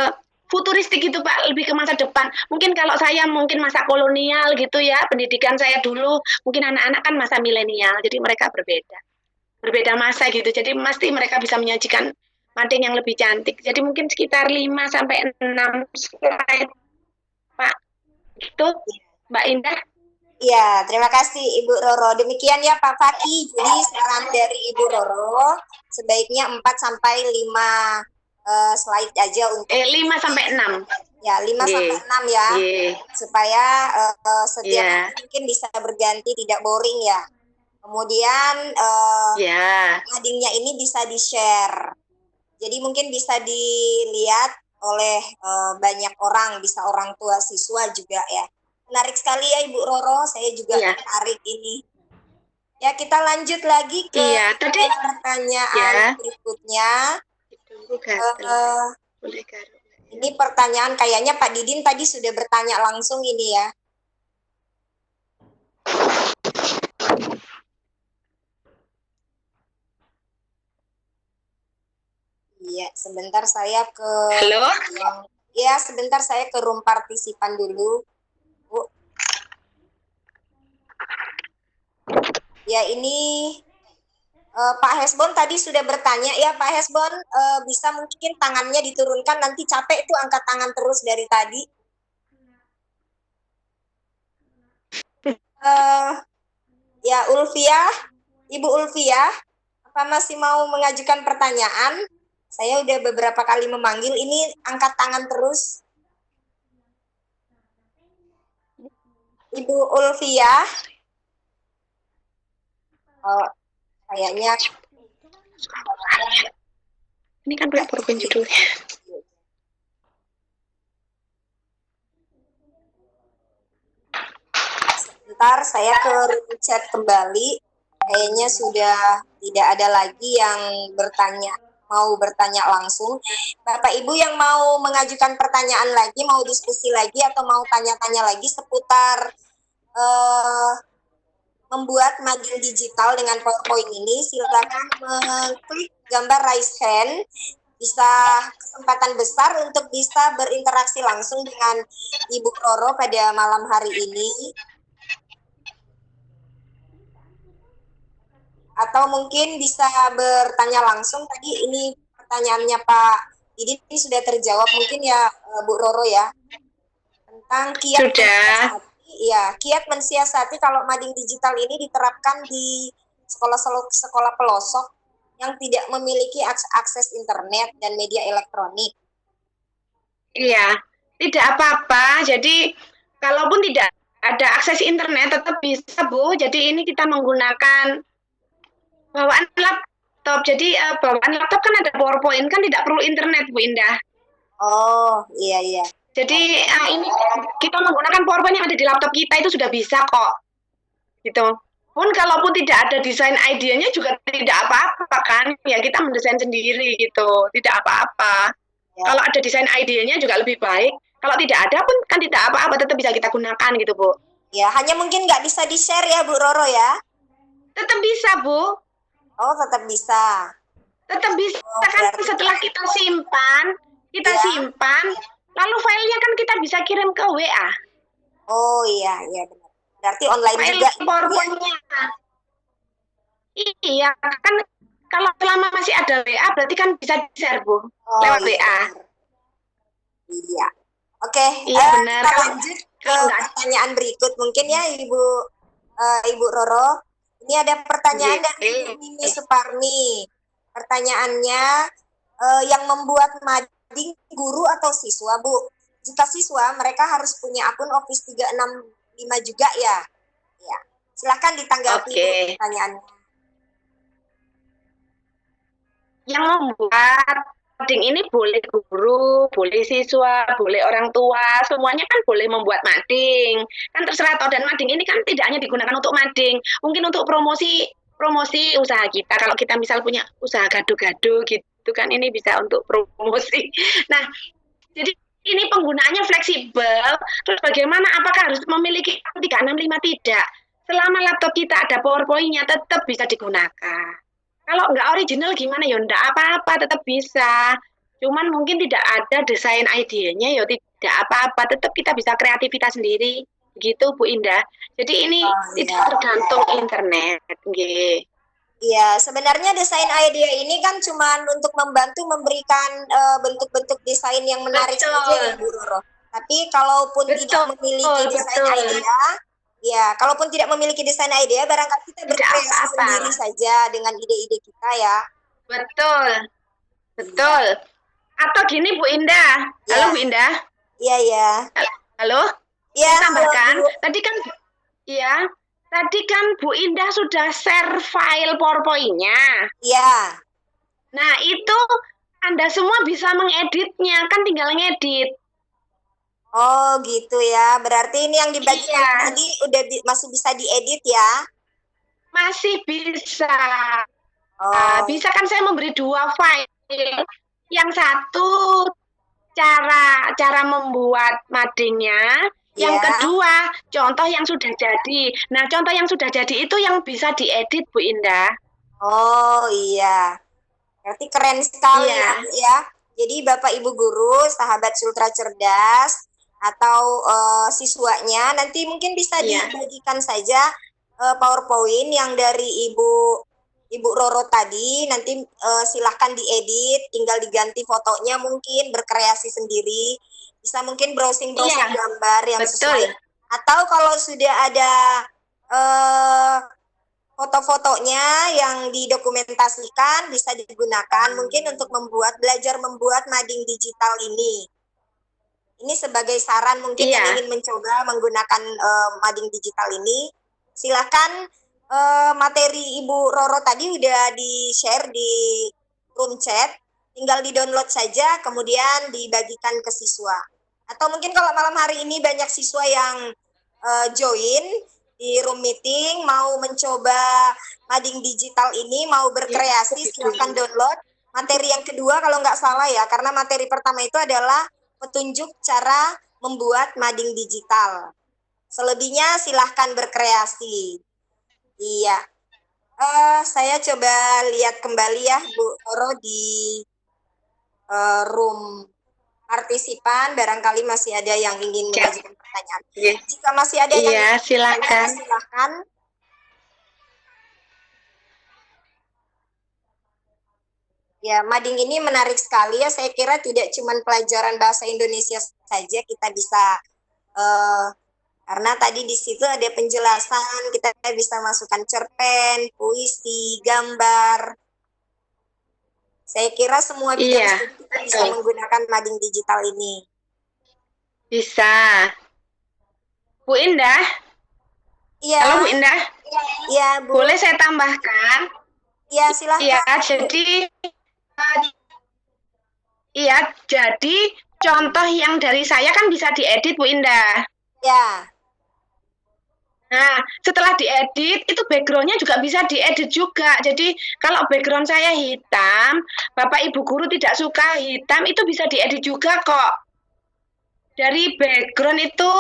futuristik gitu Pak, lebih ke masa depan. Mungkin kalau saya mungkin masa kolonial gitu ya, pendidikan saya dulu, mungkin anak-anak kan masa milenial, jadi mereka berbeda masa gitu. Jadi pasti mereka bisa menyajikan mading yang lebih cantik. Jadi mungkin sekitar 5 sampai 6 slide Pak. Itu Mbak Indah. Iya, terima kasih Ibu Roro. Demikian ya Pak Faki. Jadi saran dari Ibu Roro sebaiknya 4 sampai 5 slide aja untuk 5 sampai 6. Ya, 5 sampai 6 ya. Supaya setiap mungkin bisa berganti, tidak boring ya. Kemudian madingnya ini bisa di-share. Jadi mungkin bisa dilihat oleh banyak orang, bisa orang tua siswa juga ya. Menarik sekali ya Ibu Roro, saya juga tertarik ini. Ya, kita lanjut lagi ke pertanyaan berikutnya. Ini pertanyaan kayaknya Pak Didin tadi sudah bertanya langsung ini ya. Iya, sebentar saya ke sebentar saya ke room partisipan dulu. Bu. Ya, ini Pak Hesbon tadi sudah bertanya ya Pak Hesbon, bisa mungkin tangannya diturunkan, nanti capek itu angkat tangan terus dari tadi. Ya Ya, Ulfiah, Ibu Ulfiah, apa masih mau mengajukan pertanyaan? Saya udah beberapa kali memanggil, ini angkat tangan terus. Ibu Ulfiah. Oh, kayaknya Ini kan PowerPoint judulnya. sebentar saya ke room chat kembali. Kayaknya sudah tidak ada lagi yang mau bertanya langsung. Bapak Ibu yang mau mengajukan pertanyaan lagi, mau diskusi lagi atau mau tanya-tanya lagi seputar membuat mading digital dengan PowerPoint ini, silakan mengklik gambar raise hand. Bisa kesempatan besar untuk bisa berinteraksi langsung dengan Ibu Roro pada malam hari ini. Atau mungkin bisa bertanya langsung. Tadi ini pertanyaannya Pak Didit ini sudah terjawab mungkin ya Bu Roro ya. Tentang kiat kiat mensiasati kalau mading digital ini diterapkan di sekolah pelosok yang tidak memiliki akses internet dan media elektronik. Iya, tidak apa-apa. Jadi, kalaupun tidak ada akses internet, tetap bisa, Bu. Jadi, ini kita menggunakan bawaan laptop. Jadi, bawaan laptop kan ada PowerPoint, kan tidak perlu internet, Bu Indah. Oh, iya. Jadi, ini kita menggunakan PowerPoint yang ada di laptop kita itu sudah bisa kok. Gitu. Pun kalaupun tidak ada desain idenya juga tidak apa-apa kan, ya kita mendesain sendiri gitu, tidak apa-apa. Ya. Kalau ada desain idenya juga lebih baik, kalau tidak ada pun kan tidak apa-apa, tetap bisa kita gunakan gitu Bu. Ya, hanya mungkin nggak bisa di-share ya Bu Roro ya? Tetap bisa Bu. Oh, tetap bisa. Tetap bisa kan setelah kita simpan, lalu filenya kan kita bisa kirim ke WA. Oh iya benar. Berarti online file juga. PowerPoint-nya. Iya, kan kalau selama masih ada WA berarti kan bisa di-share, Bu. Lewat WA. Iya. Oke, benar. Kita lanjut ke pertanyaan berikut mungkin ya Ibu Roro. Ini ada pertanyaan dari Mimi Suparmi. Pertanyaannya, yang membuat mading guru atau siswa, Bu? Jika siswa, mereka harus punya akun Office 365 juga ya. Ya. Silakan ditanggapi pertanyaannya. Yang membuat mading ini boleh guru, boleh siswa, boleh orang tua, semuanya kan boleh membuat mading. Kan terserah toh, dan mading ini kan tidak hanya digunakan untuk mading, mungkin untuk promosi usaha kita. Kalau kita misal punya usaha gado-gado gitu kan, ini bisa untuk promosi. Nah, jadi ini penggunaannya fleksibel. Terus bagaimana? Apakah harus memiliki 365? Tidak. Selama laptop kita ada PowerPoint-nya, tetap bisa digunakan. Kalau nggak original gimana? Ya nggak apa-apa, tetap bisa. Cuman mungkin tidak ada desain idenya, ya tidak apa-apa. Tetap kita bisa kreativitas sendiri. Begitu Bu Indah. Jadi ini tidak tergantung internet. Iya, sebenarnya desain idea ini kan cuma untuk membantu memberikan bentuk-bentuk desain yang menarik saja ya Bu Roro. Tapi kalaupun tidak memiliki desain idea, ya kalaupun tidak memiliki desain idea, barangkali kita berkreasi sendiri saja dengan ide-ide kita ya. Betul. Atau gini Bu Indah. Halo Bu Indah. Iya. Halo? Iya. Tambahkan. Tadi kan Bu Indah sudah share file PowerPoint-nya. Iya. Nah, itu Anda semua bisa mengeditnya, kan tinggal ngedit. Oh, gitu ya. Berarti ini yang dibagikan tadi udah masih bisa diedit ya? Masih bisa. Bisa kan saya memberi 2 file. Yang satu cara membuat madingnya. Yang kedua, contoh yang sudah jadi. Nah, contoh yang sudah jadi itu yang bisa diedit, Bu Indah. Oh, iya. Berarti keren sekali ya. Jadi Bapak Ibu guru, sahabat Sultra Cerdas, atau siswanya, nanti mungkin bisa dibagikan saja PowerPoint yang dari Ibu Roro tadi. Nanti silahkan diedit, tinggal diganti fotonya mungkin, berkreasi sendiri. Bisa mungkin browsing gambar yang sesuai. Atau kalau sudah ada foto-fotonya yang didokumentasikan bisa digunakan mungkin untuk belajar membuat mading digital ini. Ini sebagai saran mungkin yang Iya. ingin mencoba menggunakan mading digital ini. Silakan materi Ibu Roro tadi udah di-share di room chat, tinggal di-download saja kemudian dibagikan ke siswa. Atau mungkin kalau malam hari ini banyak siswa yang join di room meeting, mau mencoba mading digital ini, mau berkreasi, silakan download. Materi yang kedua kalau nggak salah ya, karena materi pertama itu adalah petunjuk cara membuat mading digital. Selebihnya silahkan berkreasi. Iya. Saya coba lihat kembali ya Bu Roro di room partisipan, barangkali masih ada yang ingin mengajukan pertanyaan. Jika masih ada yang silakan. silakan. Ya, mading ini menarik sekali ya. Saya kira tidak cuma pelajaran bahasa Indonesia saja kita bisa, karena tadi di situ ada penjelasan, kita bisa masukkan cerpen, puisi, gambar. Saya kira semua bidang studi kita bisa menggunakan mading digital ini. Bisa. Bu Indah? Iya. Halo Bu Indah? Iya, Bu. Boleh saya tambahkan? Iya, silahkan. Jadi contoh yang dari saya kan bisa diedit Bu Indah. Ya. Nah, setelah diedit, itu background-nya juga bisa diedit juga. Jadi, kalau background saya hitam, Bapak Ibu Guru tidak suka hitam, itu bisa diedit juga kok. Dari background itu,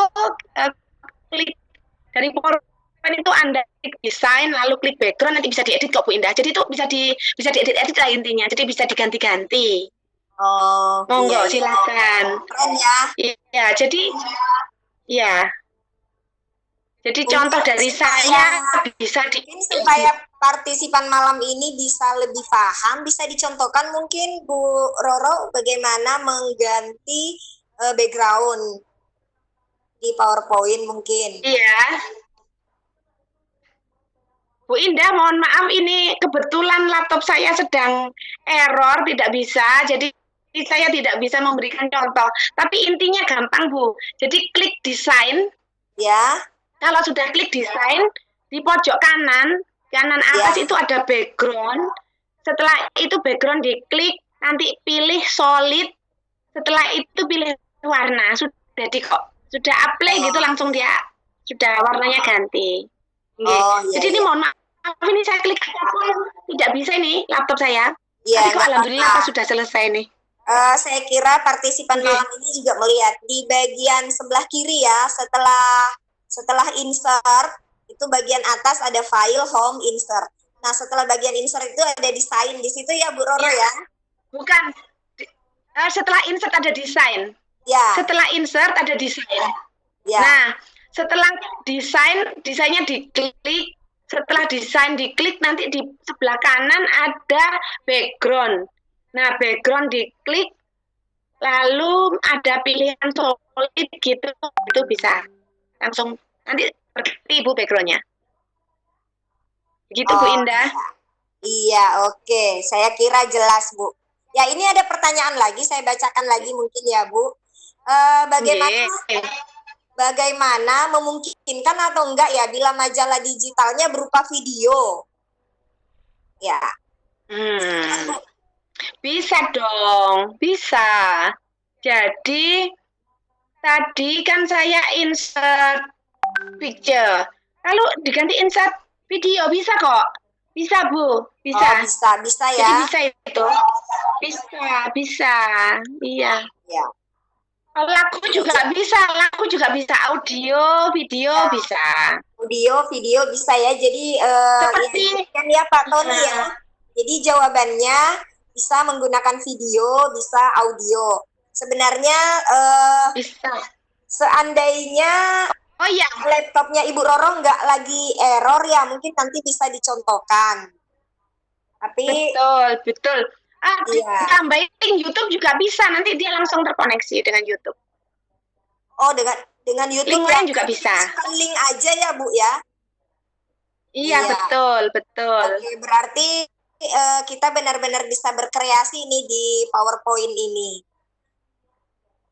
klik dari PowerPoint itu Anda klik desain, lalu klik background, nanti bisa diedit kok Bu Indah. Jadi itu bisa diedit-edit lah intinya, jadi bisa diganti-ganti. Oh, monggo silakan. Keren ya. Iya, jadi ya. Jadi contoh dari saya bisa supaya partisipan malam ini bisa lebih paham, bisa dicontohkan mungkin Bu Roro bagaimana mengganti background di PowerPoint mungkin. Iya. Bu Indah, mohon maaf ini kebetulan laptop saya sedang error, tidak bisa, jadi saya tidak bisa memberikan contoh. Tapi intinya gampang Bu. Jadi klik desain. Ya. Kalau sudah klik desain, di pojok kanan atas itu ada background. Setelah itu background diklik, nanti pilih solid. Setelah itu pilih warna. Sudah apply gitu langsung dia sudah warnanya ganti. Jadi ini mohon maaf, ini saya klik apapun tidak bisa ini laptop saya. Tapi kok alhamdulillah sudah selesai nih. Saya kira partisipan malam ini juga melihat di bagian sebelah kiri ya, setelah insert, itu bagian atas ada file, home, insert. Nah, setelah bagian insert itu ada desain di situ ya, Bu Roro ya? Bukan. Setelah insert ada desain. Ya. Setelah insert ada desain. Ya. Nah, setelah desainnya diklik, setelah desain diklik, nanti di sebelah kanan ada background. Nah, background diklik, lalu ada pilihan solid gitu, itu bisa langsung nanti berganti Bu background-nya. Gitu Bu Indah. Iya, oke. Saya kira jelas Bu. Ya, ini ada pertanyaan lagi, saya bacakan lagi mungkin ya Bu. Bagaimana memungkinkan atau enggak ya bila majalah digitalnya berupa video? Ya. Bisa dong, bisa. Jadi tadi kan saya insert picture, lalu diganti insert video, bisa kok. Bisa Bu, bisa. Oh, bisa ya. Jadi bisa itu. Bisa. Iya. Ya. Lagu juga bisa, audio, video bisa. Audio, video bisa ya. Jadi kan ya Pak Tony ya. Jadi jawabannya bisa menggunakan video, bisa audio. Sebenarnya bisa. Seandainya laptopnya Ibu Roro nggak lagi error ya, mungkin nanti bisa dicontohkan. Tapi betul. Ditambahin YouTube juga bisa, nanti dia langsung terkoneksi dengan YouTube. Oh, dengan YouTube link lain juga bisa. Link aja ya Bu ya. Iya, Iya. betul, betul. Oke, berarti kita benar-benar bisa berkreasi nih di PowerPoint ini.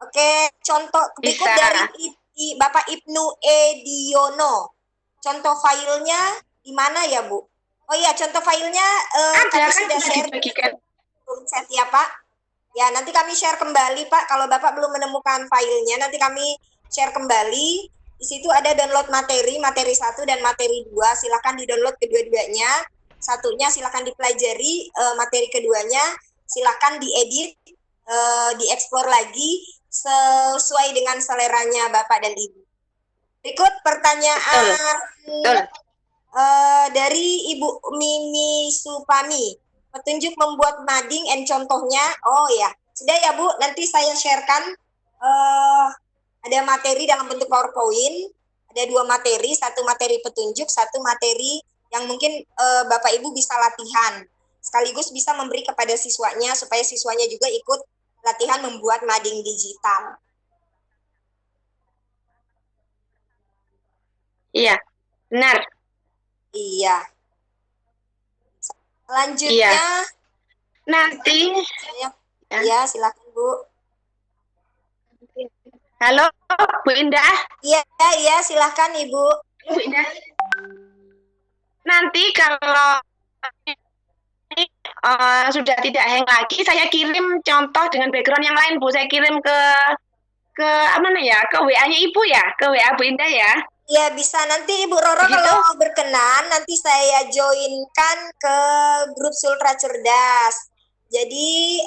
Oke, contoh berikut Bisa. dari Bapak Ibnu Ediono. Contoh filenya di mana ya, Bu? Oh iya, contoh filenya Ada kami kan sudah bisa share dibagikan. di room chat ya, Pak. Ya, nanti kami share kembali, Pak. Kalau Bapak belum menemukan filenya, nanti kami share kembali. Di situ ada download materi 1 dan materi 2. Silakan di-download kedua-duanya. Satunya silakan dipelajari, materi keduanya silakan diedit, dieksplor lagi sesuai dengan seleranya Bapak dan Ibu. Berikut pertanyaan Betul. dari Ibu Mimi Supami. Petunjuk membuat mading and contohnya. Oh ya, sudah ya Bu, nanti saya sharekan. Ada materi dalam bentuk PowerPoint. Ada 2 materi, 1 materi petunjuk, 1 materi yang mungkin Bapak Ibu bisa latihan. Sekaligus bisa memberi kepada siswanya supaya siswanya juga ikut latihan membuat mading digital. Iya, benar. Iya. Selanjutnya, Iya. Nanti, ya silakan Bu. halo Bu Indah. Iya, silakan Ibu. Bu Indah. Nanti kalau sudah tidak hang lagi, saya kirim contoh dengan background yang lain, Bu. Saya kirim ke mana ya? Ke WA-nya Ibu ya, ke WA Bu Indah ya. Ya bisa, nanti Ibu Roro Begitu? kalau berkenan nanti saya joinkan ke grup Sultra Cerdas. Jadi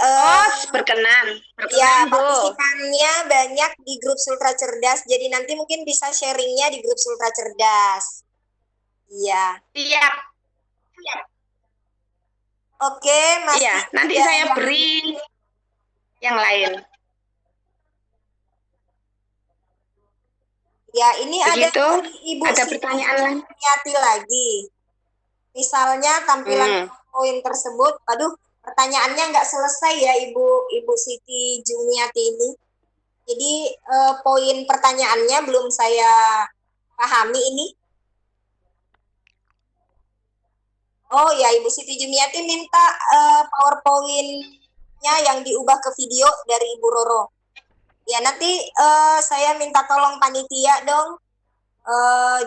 berkenan. ya Bu. partisipannya banyak di grup Sultra Cerdas. Jadi nanti mungkin bisa sharingnya di grup Sultra Cerdas. Iya. Siap. Oke, Mas. Iya, nanti saya beri yang lain. Ya, ini Begitu, ada Ibu ada Siti pertanyaan lain. Juniati lagi. Misalnya tampilan poin tersebut, aduh, pertanyaannya nggak selesai ya Ibu Siti Juniati ini. Jadi poin pertanyaannya belum saya pahami ini. Oh ya, Ibu Siti Jumiati minta PowerPoint-nya yang diubah ke video dari Ibu Roro. Ya, nanti saya minta tolong panitia dong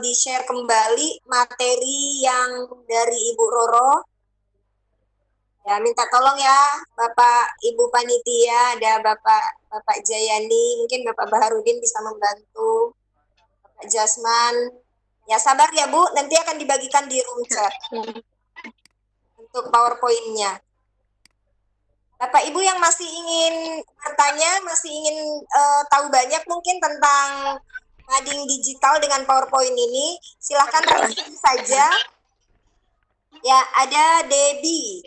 di-share kembali materi yang dari Ibu Roro. Ya, minta tolong ya Bapak Ibu panitia, ada Bapak Jayani, mungkin Bapak Baharudin bisa membantu. Bapak Jasman. Ya, sabar ya Bu, nanti akan dibagikan di room chat untuk PowerPoint-nya. Bapak Ibu yang masih ingin bertanya, masih ingin tahu banyak mungkin tentang mading digital dengan PowerPoint ini, silahkan raise saja. Ya, ada Debbie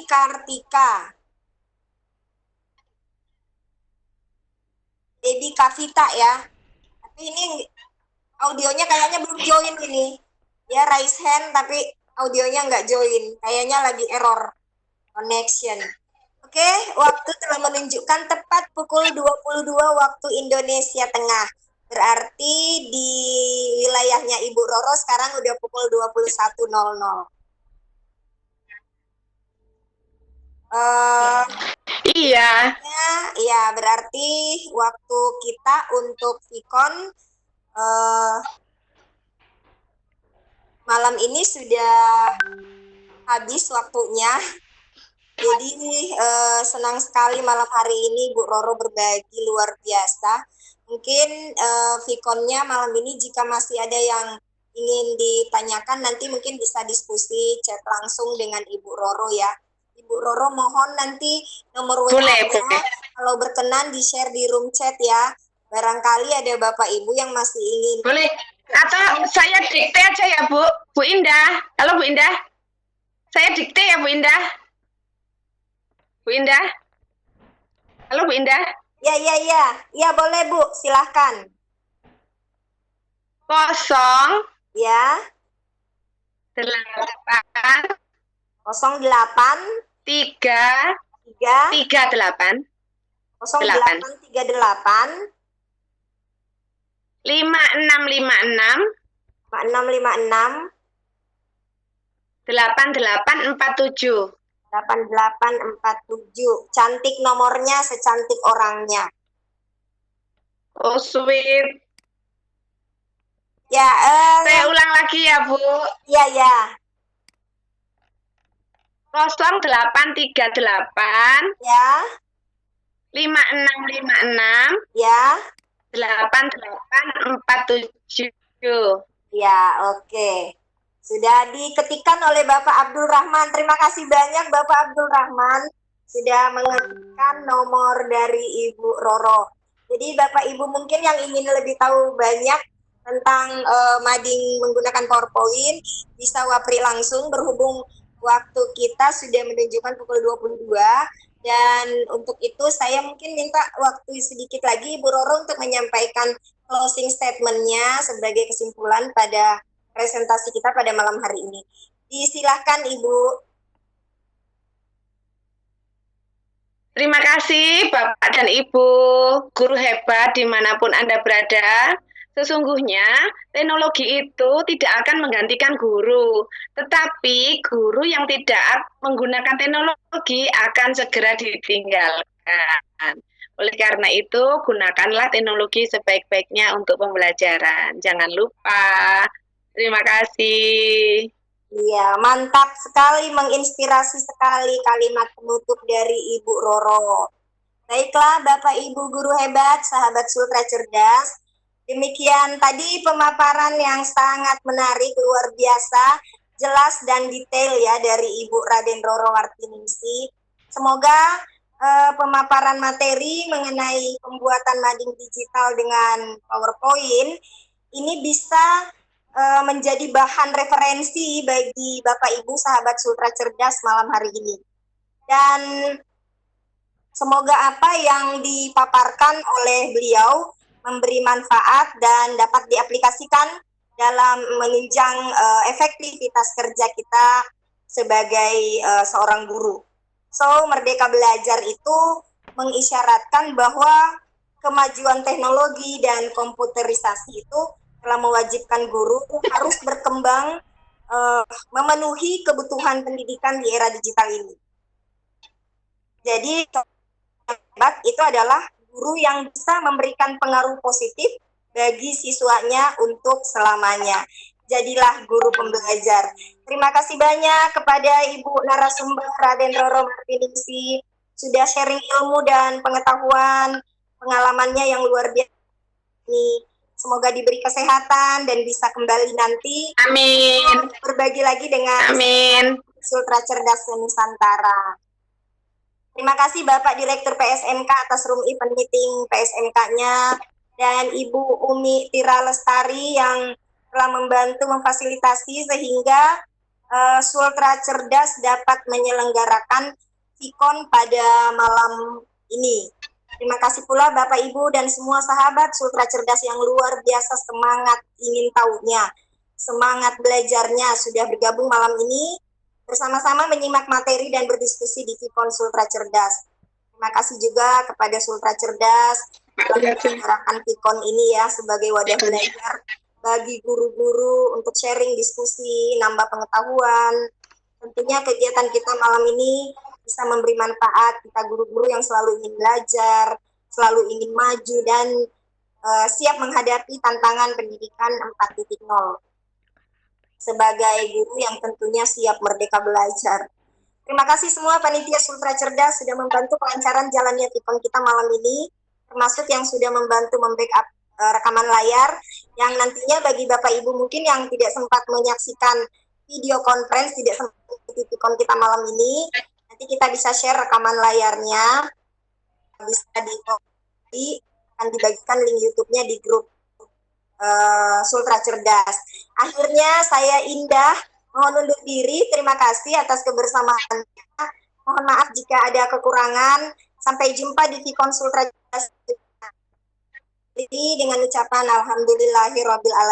Kartika, Debbie Kavita ya. Tapi ini audionya kayaknya belum join ini. Ya, raise hand tapi audionya nggak join. Kayaknya lagi error connection. Oke, waktu telah menunjukkan tepat pukul 22 waktu Indonesia Tengah. Berarti di wilayahnya Ibu Roro sekarang udah pukul 21.00. Iya. Ya, berarti waktu kita untuk Vicon malam ini sudah habis waktunya. Jadi senang sekali malam hari ini Bu Roro berbagi luar biasa. Mungkin Vikonnya malam ini jika masih ada yang ingin ditanyakan nanti mungkin bisa diskusi chat langsung dengan Ibu Roro ya. Ibu Roro mohon nanti nomor WA-nya kalau berkenan di-share di room chat ya. Barangkali ada Bapak Ibu yang masih ingin. Boleh. Atau saya dikte aja ya Bu. Bu Indah. Halo Bu Indah. Saya dikte ya Bu Indah. Bu Indah. Halo Bu Indah. Ya. Ya boleh Bu, silahkan. 0 Ya. 8 08 3 3 38 08 38 5656 5656 8847. 8847. Cantik nomornya, secantik orangnya. Oh, sweet. Ya, Saya ulang lagi ya, Bu. Iya, ya. 0838 Ya, 5656 ya. 8847. Ya, oke. Sudah diketikkan oleh Bapak Abdul Rahman. Terima kasih banyak Bapak Abdul Rahman sudah mengetikkan nomor dari Ibu Roro. Jadi Bapak Ibu mungkin yang ingin lebih tahu banyak tentang mading menggunakan PowerPoint bisa wapri langsung, berhubung waktu kita sudah menunjukkan pukul 22, dan untuk itu saya mungkin minta waktu sedikit lagi Ibu Roro untuk menyampaikan closing statement-nya sebagai kesimpulan pada presentasi kita pada malam hari ini. Disilahkan Ibu. Terima kasih Bapak dan Ibu, guru hebat dimanapun Anda berada. Sesungguhnya teknologi itu tidak akan menggantikan guru, tetapi guru yang tidak menggunakan teknologi akan segera ditinggalkan. Oleh karena itu, gunakanlah teknologi sebaik-baiknya untuk pembelajaran. Jangan lupa. Terima kasih. Iya, mantap sekali, menginspirasi sekali kalimat penutup dari Ibu Roro. Baiklah, Bapak Ibu guru hebat, sahabat Sultra Cerdas. Demikian tadi pemaparan yang sangat menarik, luar biasa, jelas dan detail ya dari Ibu Raden Roro Wartiningsih. Semoga pemaparan materi mengenai pembuatan mading digital dengan PowerPoint ini bisa menjadi bahan referensi bagi Bapak Ibu sahabat Sultra Cerdas malam hari ini. Dan semoga apa yang dipaparkan oleh beliau memberi manfaat dan dapat diaplikasikan dalam menunjang efektivitas kerja kita sebagai seorang guru. So, Merdeka Belajar itu mengisyaratkan bahwa kemajuan teknologi dan komputerisasi itu telah mewajibkan guru harus berkembang memenuhi kebutuhan pendidikan di era digital ini. Jadi, hebat itu adalah guru yang bisa memberikan pengaruh positif bagi siswanya untuk selamanya. Jadilah guru pembelajar. Terima kasih banyak kepada Ibu narasumber Raden Roro Wartiningsih sudah sharing ilmu dan pengetahuan pengalamannya yang luar biasa ini. Semoga diberi kesehatan dan bisa kembali nanti. Amin. Berbagi lagi dengan Sultra Cerdas Nusantara. Terima kasih Bapak Direktur PSMK atas room event meeting PSMK-nya, dan Ibu Umi Tira Lestari yang telah membantu memfasilitasi sehingga Sultra Cerdas dapat menyelenggarakan Sikon pada malam ini. Terima kasih pula Bapak Ibu dan semua sahabat Sultra Cerdas yang luar biasa semangat ingin tahunya, semangat belajarnya sudah bergabung malam ini bersama-sama menyimak materi dan berdiskusi di Sikon Sultra Cerdas. Terima kasih juga kepada Sultra Cerdas menyelenggarakan Sikon ini ya sebagai wadah belajar bagi guru-guru untuk sharing, diskusi, nambah pengetahuan. Tentunya kegiatan kita malam ini bisa memberi manfaat kita guru-guru yang selalu ingin belajar, selalu ingin maju dan siap menghadapi tantangan pendidikan 4.0. Sebagai guru yang tentunya siap merdeka belajar. Terima kasih semua panitia Sultra Cerdas sudah membantu kelancaran jalannya Sikon kita malam ini, termasuk yang sudah membantu membackup rekaman layar, yang nantinya bagi Bapak Ibu mungkin yang tidak sempat menyaksikan video conference, tidak sempat mengikuti Sikon kita malam ini, nanti kita bisa share rekaman layarnya, bisa akan dibagikan link YouTube-nya di grup Sultra Cerdas. Akhirnya saya Indah mohon undur diri. Terima kasih atas kebersamaannya. Mohon maaf jika ada kekurangan. Sampai jumpa di Sikon Sultra Cerdas. Dengan ucapan alhamdulillahirabbil alamin.